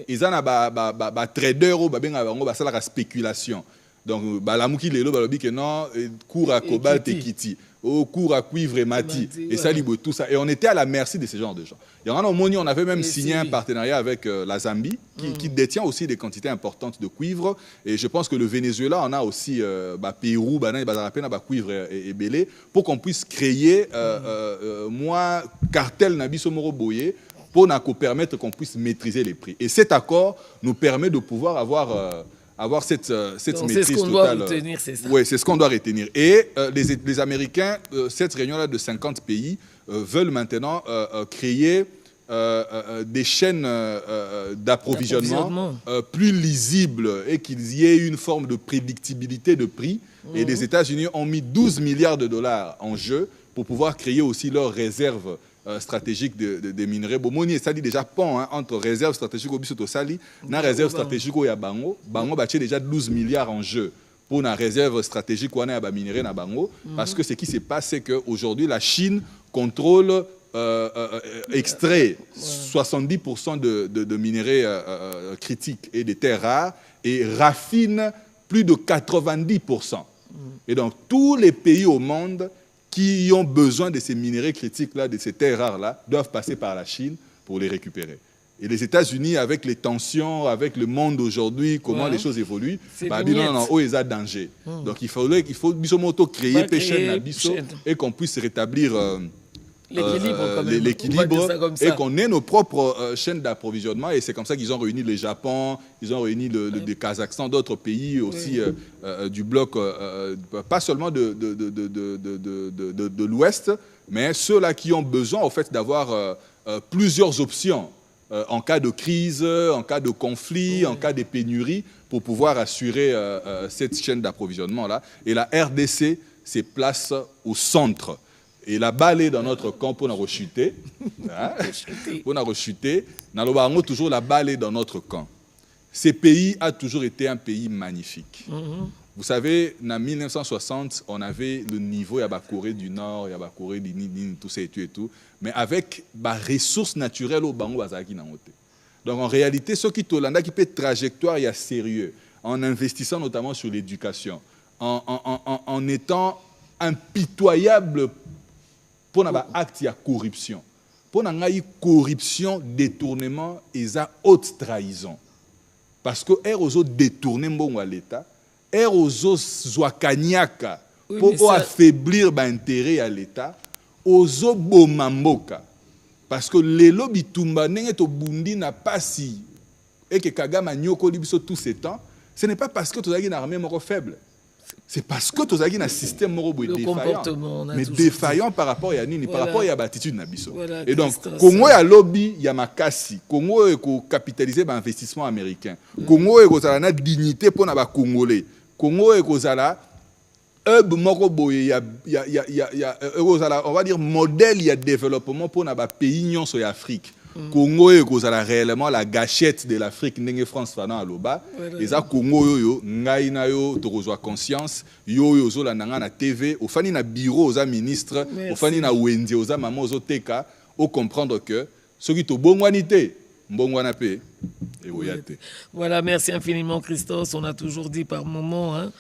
Ils ont des traders qui ont la spéculation. Donc, balamouki lelo balobi que non, cours à cobalt et kiti, cours à cuivre et mati, et ça libre tout ça. Et on était à la merci de ce genre de gens. Il y en a on avait même signé un partenariat avec la Zambie, qui détient aussi des quantités importantes de cuivre. Et je pense que le Venezuela en a aussi, Pérou, cuivre et belé, pour qu'on puisse créer, cartel Nabiso Moro Boye, pour nous permettre qu'on puisse maîtriser les prix. Et cet accord nous permet de pouvoir avoir cette maîtrise totale. Oui, c'est ce qu'on doit retenir. Et les Américains, cette réunion-là de 50 pays, veulent maintenant créer des chaînes d'approvisionnement plus lisibles et qu'il y ait une forme de prédictibilité de prix. Et les États-Unis ont mis 12 milliards de dollars en jeu pour pouvoir créer aussi leurs réserves stratégique de minerais. Bomoni, ça dit déjà pont entre réserve stratégique au Bisoto Sali et réserve stratégique au Yabango. Bango a déjà 12 milliards en jeu pour la réserve stratégique ou à minerais na Bango. Parce que ce qui se passe, c'est qu'aujourd'hui, la Chine contrôle, extrait 70% de minerais critiques et des terres rares et raffine plus de 90%. Et donc, tous les pays au monde qui ont besoin de ces minéraux critiques-là, de ces terres rares-là, doivent passer par la Chine pour les récupérer. Et les États-Unis, avec les tensions, avec le monde aujourd'hui, comment les choses évoluent, non, ils ont danger. Donc il faut créer péché et qu'on puisse rétablir l'équilibre et qu'on ait nos propres chaînes d'approvisionnement. Et c'est comme ça qu'ils ont réuni le Japon, ils ont réuni le Kazakhstan, d'autres pays aussi du bloc, pas seulement de l'Ouest, mais ceux-là qui ont besoin en fait, d'avoir plusieurs options en cas de crise, en cas de conflit, en cas de pénurie, pour pouvoir assurer cette chaîne d'approvisionnement-là. Et la RDC se place au centre. Et la balle est dans notre camp pour nous rechuter. Pour nous rechuter. Nous avons toujours la balle est dans notre camp. Ce pays a toujours été un pays magnifique. Vous savez, en 1960, on avait le niveau, il y a la Corée du Nord, il y a la Corée du Nord, tout ça et tout. Mais avec les ressources naturelles au Bango Bazaki Nangote. Donc en réalité, ce qui peut trajectoire, il y a sérieux, en investissant notamment sur l'éducation, en étant impitoyable pour un acte de corruption. Pour une corruption, détournement et haute trahison. Parce que les détourné l'État, les zoakanyaka pour affaiblir l'intérêt à l'État, les bomamboka. Parce que les lobbies tumba to bundi n'a pas si et que Kagame a nyoko libiso tous ces temps, ce n'est pas parce que tu as une armée moro faible. C'est parce que tu as un système moro défaillant. Mais défaillant par rapport à Nini, par rapport à l'attitude Nabiso. Et donc, Congo a lobby, il y a makasi. Congo est capitalisé par l'investissement américain. Congo est une dignité pour les Congolais. Congo est on va dire modèle il y a développement pour les pays sur l'Afrique. Congo est réellement la gâchette de l'Afrique, n'engé France Fanan Aloba. Et ça Congo yo ngai na yo to reçoit conscience yo zo la nanga na TV, au fani na bureau aux ministres, au fani na wendi aux maman aux teka, au comprendre que ce qui to bongwanité, mbongwana pe et oyate. Voilà, merci infiniment Christos, on a toujours dit par moment hein.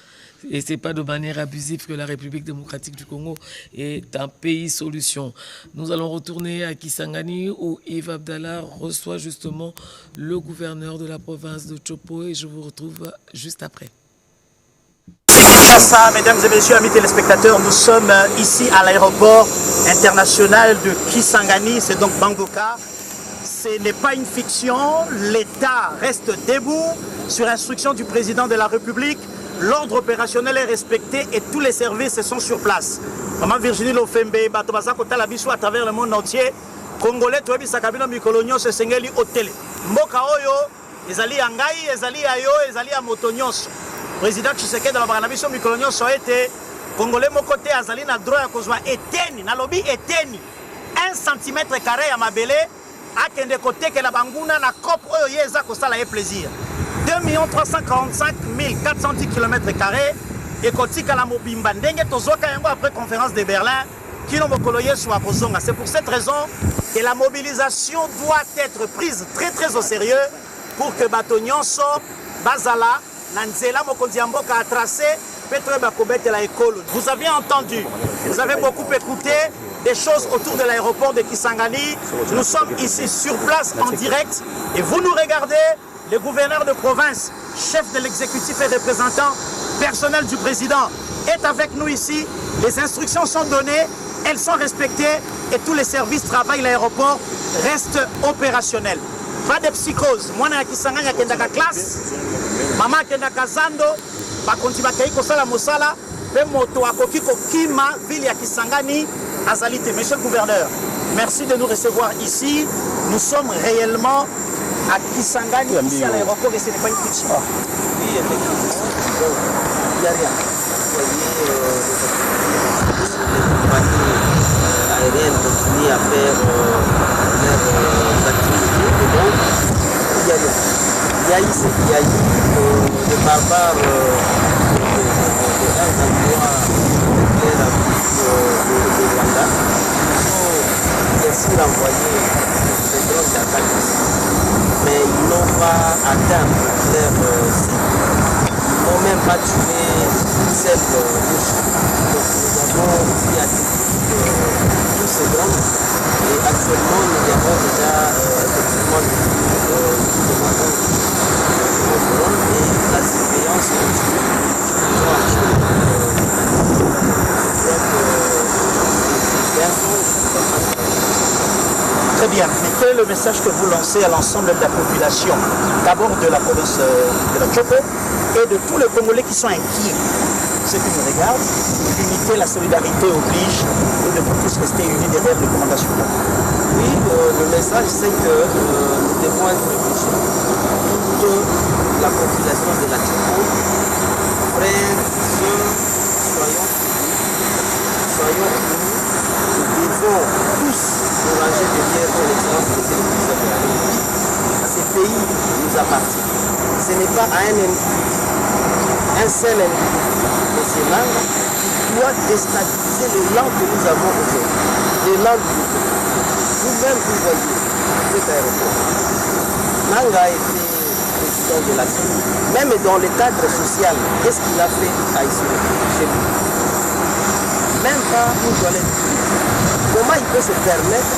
Et ce n'est pas de manière abusive que la République démocratique du Congo est un pays solution. Nous allons retourner à Kisangani où Yves Abdallah reçoit justement le gouverneur de la province de Chopo et je vous retrouve juste après. Kinshasa, mesdames et messieurs, amis téléspectateurs, nous sommes ici à l'aéroport international de Kisangani, c'est donc Bangoka. Ce n'est pas une fiction, l'État reste debout sur instruction du président de la République. L'ordre opérationnel est respecté et tous les services sont sur place. Maman Virginie Lofembe, Batobasa Kotalabiso à travers le monde entier, Congolais, Touebi Sakabino Mikolonyo, se Sengeli Hôtel. Mboka Oyo, Ezali Angai, Ezali Ayo, Ezali Amotonyos. Président Tshisekedi de la Baranabiso Mikolonyo a été Congolais Mokote Azali na droit à Kozwa Eteni, na lobby Eteni. 1 cm carré à Mabele, à Kende Kote que la Banguna na Kop Oyo Yeza Kosala et plaisir. 2 345 410 km et Kotika la Mobimba Ndenge Tozoka Yango après conférence de Berlin qui n'ont pas sur Akozonga. C'est pour cette raison que la mobilisation doit être prise très très au sérieux pour que Batonyonso, Bazala, Nanzela Mokondiamboka a tracé Petre Bakobete la école. Vous avez entendu, vous avez beaucoup écouté des choses autour de l'aéroport de Kisangani. Nous sommes ici sur place en direct et vous nous regardez. Le gouverneur de province, chef de l'exécutif et représentant personnel du président est avec nous ici. Les instructions sont données, elles sont respectées et tous les services travaillent. L'aéroport reste opérationnel. Pas de psychose. Moi, je suis en classe. Maman est en Zando. Je suis en Mosala. Je suis en ville de Kisangani. Azalité. Monsieur le gouverneur, merci de nous recevoir ici. Nous sommes réellement à Kisangani, ici à l'aéroport, et ce n'est pas une fiction. Oui, effectivement. Il n'y a rien. Vous voyez, les compagnies aériennes continuent à faire leurs activités. Et donc, il n'y a rien. Il y a eu ce qu'il y a eu, les barbares de un endroit avec la ville de Rwanda. Ils ont bien sûr envoyé des drones d'attaque ici. Mais ils n'ont pas atteint leur cible. Ils n'ont même pas tué celle rouge. Donc nous avons aussi acquis tous ces drones. Et actuellement, nous avons déjà effectivement des drones et la surveillance continue. Nous avons actuellement je crois que c'est bien fort. Très bien. Mais quel est le message que vous lancez à l'ensemble de la population, d'abord de la province de la Tchopo et de tous les Congolais qui sont inquiets? Ceux qui nous regardent, l'unité, la solidarité oblige, nous devons tous rester unis derrière les recommandations. Oui, le message c'est que nous devons être vigilants. Toute la population de la Tchopo, frères, sœurs, soyons unis. Nous devons tous nous ranger derrière son excellence de le président de la République. Ce pays nous appartient. Ce n'est pas à un seul individu, mais c'est l'angle qui doit déstabiliser l'élan que nous avons aujourd'hui. L'élan du pays. Vous-même, vous voyez cet aéroport. Nanga a été président de la CENI. Même dans le cadre social, qu'est-ce qu'il a fait à Issourou chez lui? Même pas une toilette publique. Comment il peut se permettre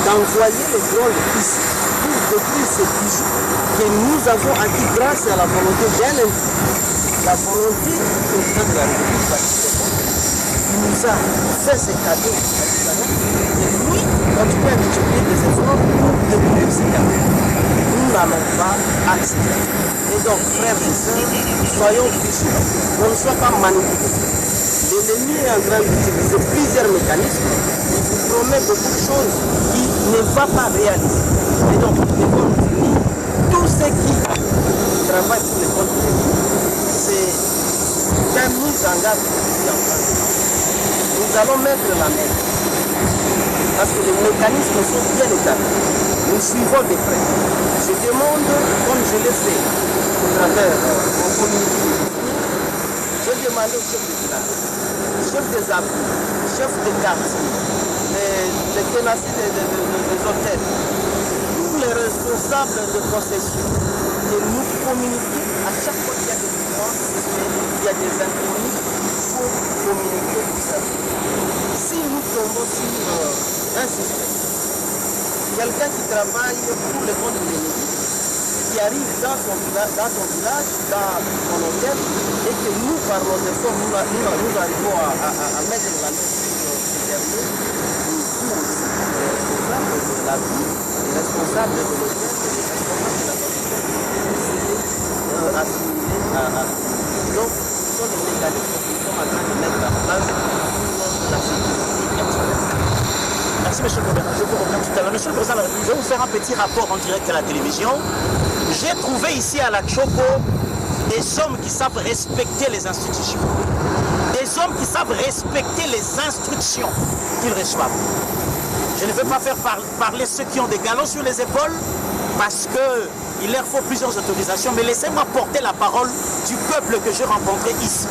d'envoyer les drones ici pour détruire ces bijoux que nous avons acquis grâce à la volonté d'un individu, la volonté du président de la République qui nous a fait ces cadeaux et lui continue à multiplier des efforts pour détruire ces cadeaux. Nous n'allons pas accepter. Et donc, frères et sœurs, soyons vigilants, qu'on ne soit pas manipulés. L'ennemi est en train d'utiliser plusieurs mécanismes. Il vous promet beaucoup de choses qu'il ne va pas réaliser. Et donc, nous devons nous unir. Tous ceux qui travaillent pour les comptes de l'ennemi, c'est un mise en garde qui est en train de faire. Nous allons mettre la main. Parce que les mécanismes sont bien établis. Nous suivons de près. Je demande, comme je l'ai fait au travers mon communiqué, j'ai demandé au chef de village, chef des abris, chef de quartier, les tenanciers des hôtels, tous les responsables de concession, de nous communiquer à chaque fois qu'il y a des différences, il y a des inconnus, il faut communiquer pour ça. Si nous tombons sur un système, quelqu'un qui travaille pour le compte de l'ennemi, qui arrive dans ton village, dans ton hôtel, et que nous, par nos efforts, nous arrivons à mettre la main sur ce dernier, nous aussi, les responsables de la vie, les responsables de l'hôtel, les responsables de la communauté, assimilés à donc, ce sont des mécanismes que nous sommes en train de mettre en place pour la sécurité extérieure. Merci, Monsieur le Gouverneur. Je vous reviens tout à l'heure. Monsieur le Président, je vais vous faire un petit rapport en direct à la télévision. J'ai trouvé ici à la Chopo des hommes qui savent respecter les institutions. Des hommes qui savent respecter les instructions qu'ils reçoivent. Je ne veux pas faire parler ceux qui ont des galons sur les épaules parce qu'il leur faut plusieurs autorisations, mais laissez-moi porter la parole du peuple que j'ai rencontré ici.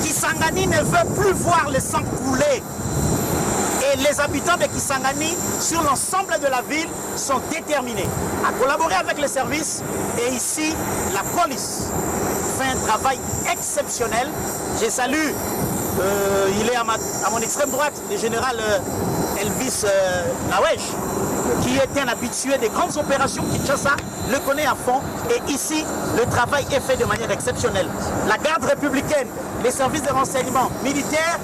Kisangani ne veut plus voir le sang couler. Et les habitants de Kisangani, sur l'ensemble de la ville, sont déterminés à collaborer avec les services. Et ici, la police fait un travail exceptionnel. Je salue, il est à mon extrême droite, le général Elvis Lawesh, qui est un habitué des grandes opérations. Kinshasa le connaît à fond. Et ici, le travail est fait de manière exceptionnelle. La garde républicaine, les services de renseignement militaires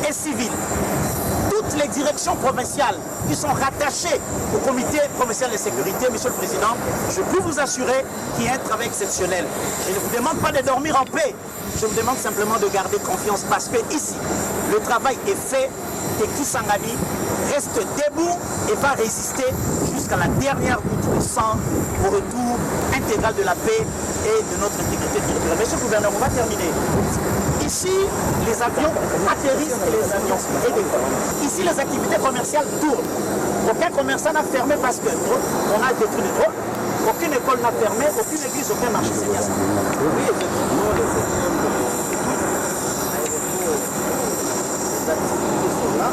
et civils, toutes les directions provinciales qui sont rattachées au comité provincial de sécurité, Monsieur le Président, je peux vous assurer qu'il y a un travail exceptionnel. Je ne vous demande pas de dormir en paix, je vous demande simplement de garder confiance parce que ici, le travail est fait et Kisangani reste debout et va résister jusqu'à la dernière goutte de sang au retour intégral de la paix et de notre intégrité territoriale. Monsieur le Gouverneur, on va terminer. Ici, les avions atterrissent et les avions redécollent. Ici, les activités commerciales tournent. Aucun commerçant n'a fermé parce qu'on a détruit les drones. Aucune école n'a fermé, aucune église, aucun marché. C'est bien ça. Oui, effectivement, les activités sont là.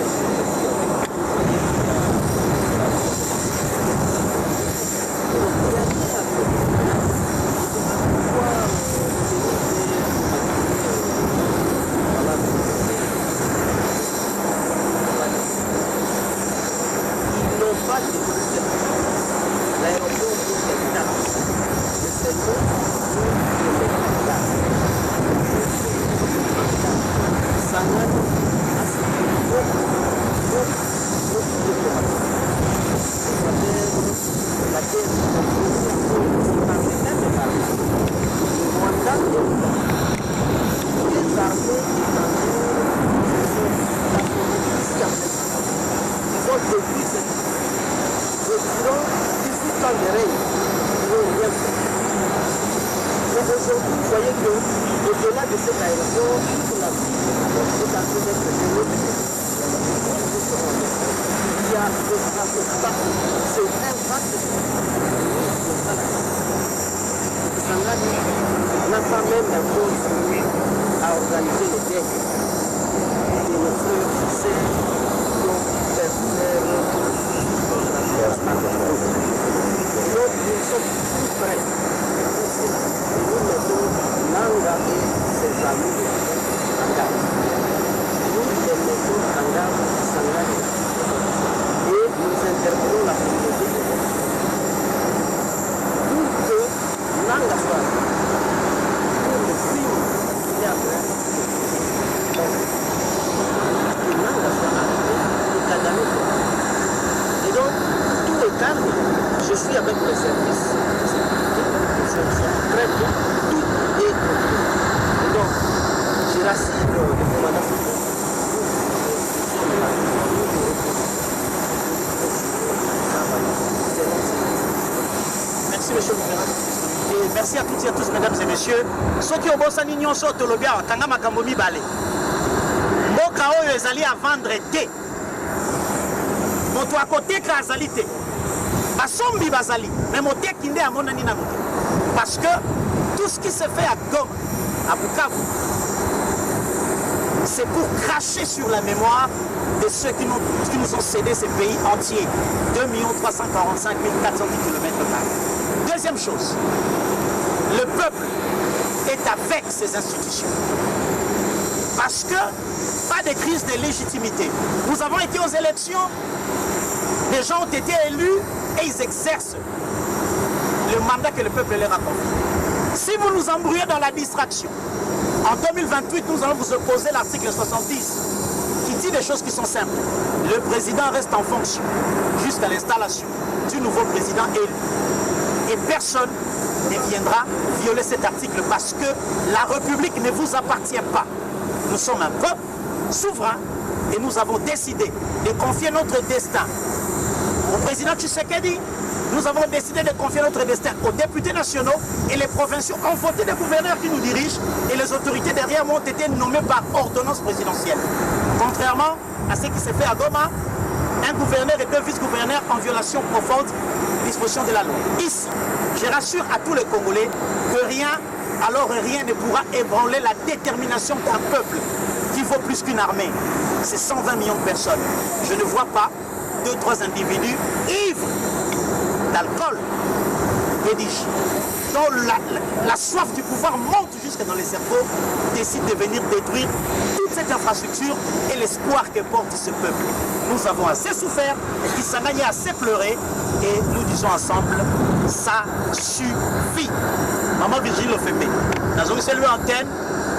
Je suis avec les services de sécurité, ils sont très bien, tout est contrôlé. Et donc, je rassure le commandant Merci, monsieur le gouverneur. Et merci à toutes et à tous, mesdames et messieurs. Ceux qui ont bossé l'union sur Tolobia, Kanga Makambomi Balé. Mboka oyo ezali à vendre té. Moto à côté Kazali té. Basombi Bazali. Mais moté Kinde à mon anina moté. Parce que tout ce qui se fait à Goma, à Bukavu, c'est pour cracher sur la mémoire de ceux qui nous ont cédé ces pays entiers. 2 345 410 km². Deuxième chose, le peuple est avec ses institutions. Parce que pas de crise de légitimité. Nous avons été aux élections, les gens ont été élus et ils exercent le mandat que le peuple leur a confié. Si vous nous embrouillez dans la distraction, en 2028, nous allons vous opposer l'article 70 qui dit des choses qui sont simples. Le président reste en fonction jusqu'à l'installation du nouveau président élu. Et personne ne viendra violer cet article parce que la République ne vous appartient pas. Nous sommes un peuple souverain et nous avons décidé de confier notre destin au président Tshisekedi. Nous avons décidé de confier notre destin aux députés nationaux et les provinciaux ont voté des gouverneurs qui nous dirigent et les autorités derrière ont été nommées par ordonnance présidentielle. Contrairement à ce qui s'est fait à Goma, un gouverneur et 2 vice-gouverneurs en violation profonde des dispositions de la loi. Ici, je rassure à tous les Congolais que rien, alors rien ne pourra ébranler la détermination d'un peuple qui vaut plus qu'une armée. C'est 120 millions de personnes. Je ne vois pas 2-3 individus ivres d'alcool, dont la soif du pouvoir monte jusque dans les cerveaux, décide de venir détruire toute cette infrastructure et l'espoir que porte ce peuple. Nous avons assez souffert, Kisangani a assez pleuré et nous disons ensemble, ça suffit. Maman Virginie le fait. Nous avons salué antenne,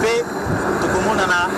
paix, tout le monde en a.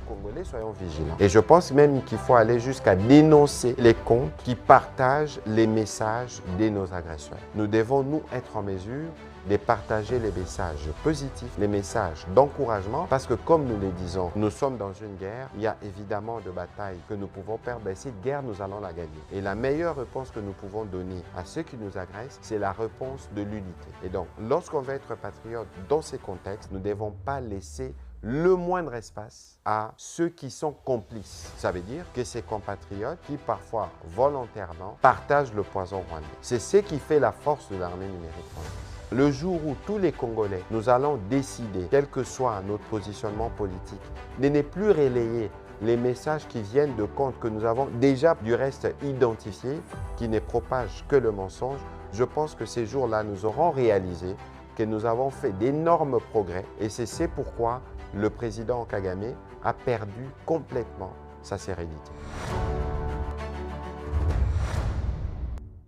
Congolais, soyons vigilants. Et je pense même qu'il faut aller jusqu'à dénoncer les comptes qui partagent les messages de nos agresseurs. Nous devons, nous, être en mesure de partager les messages positifs, les messages d'encouragement, parce que comme nous le disons, nous sommes dans une guerre, il y a évidemment de batailles que nous pouvons perdre, mais cette guerre, nous allons la gagner. Et la meilleure réponse que nous pouvons donner à ceux qui nous agressent, c'est la réponse de l'unité. Et donc, lorsqu'on veut être patriote dans ces contextes, nous ne devons pas laisser le moindre espace à ceux qui sont complices. Ça veut dire que ces compatriotes qui parfois volontairement partagent le poison rwandais. C'est ce qui fait la force de l'armée numérique rwandaise. Le jour où tous les Congolais, nous allons décider, quel que soit notre positionnement politique, de ne plus relayer les messages qui viennent de comptes que nous avons déjà du reste identifiés, qui ne propagent que le mensonge, je pense que ces jours-là, nous aurons réalisé que nous avons fait d'énormes progrès et c'est pourquoi le président Kagame a perdu complètement sa sérénité.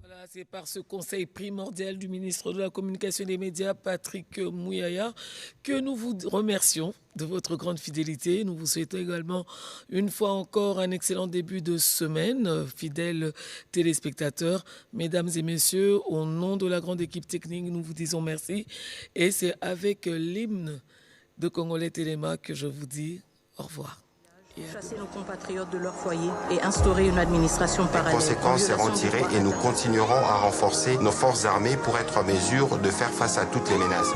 Voilà, c'est par ce conseil primordial du ministre de la Communication et des Médias, Patrick Mouyaya, que nous vous remercions de votre grande fidélité. Nous vous souhaitons également une fois encore un excellent début de semaine, fidèles téléspectateurs. Mesdames et messieurs, au nom de la grande équipe technique, nous vous disons merci. Et c'est avec l'hymne de Congolais Téléma que je vous dis au revoir. Chasser nos compatriotes de leur foyer et instaurer une administration parallèle. Les conséquences seront tirées et nous continuerons à renforcer nos forces armées pour être en mesure de faire face à toutes les menaces.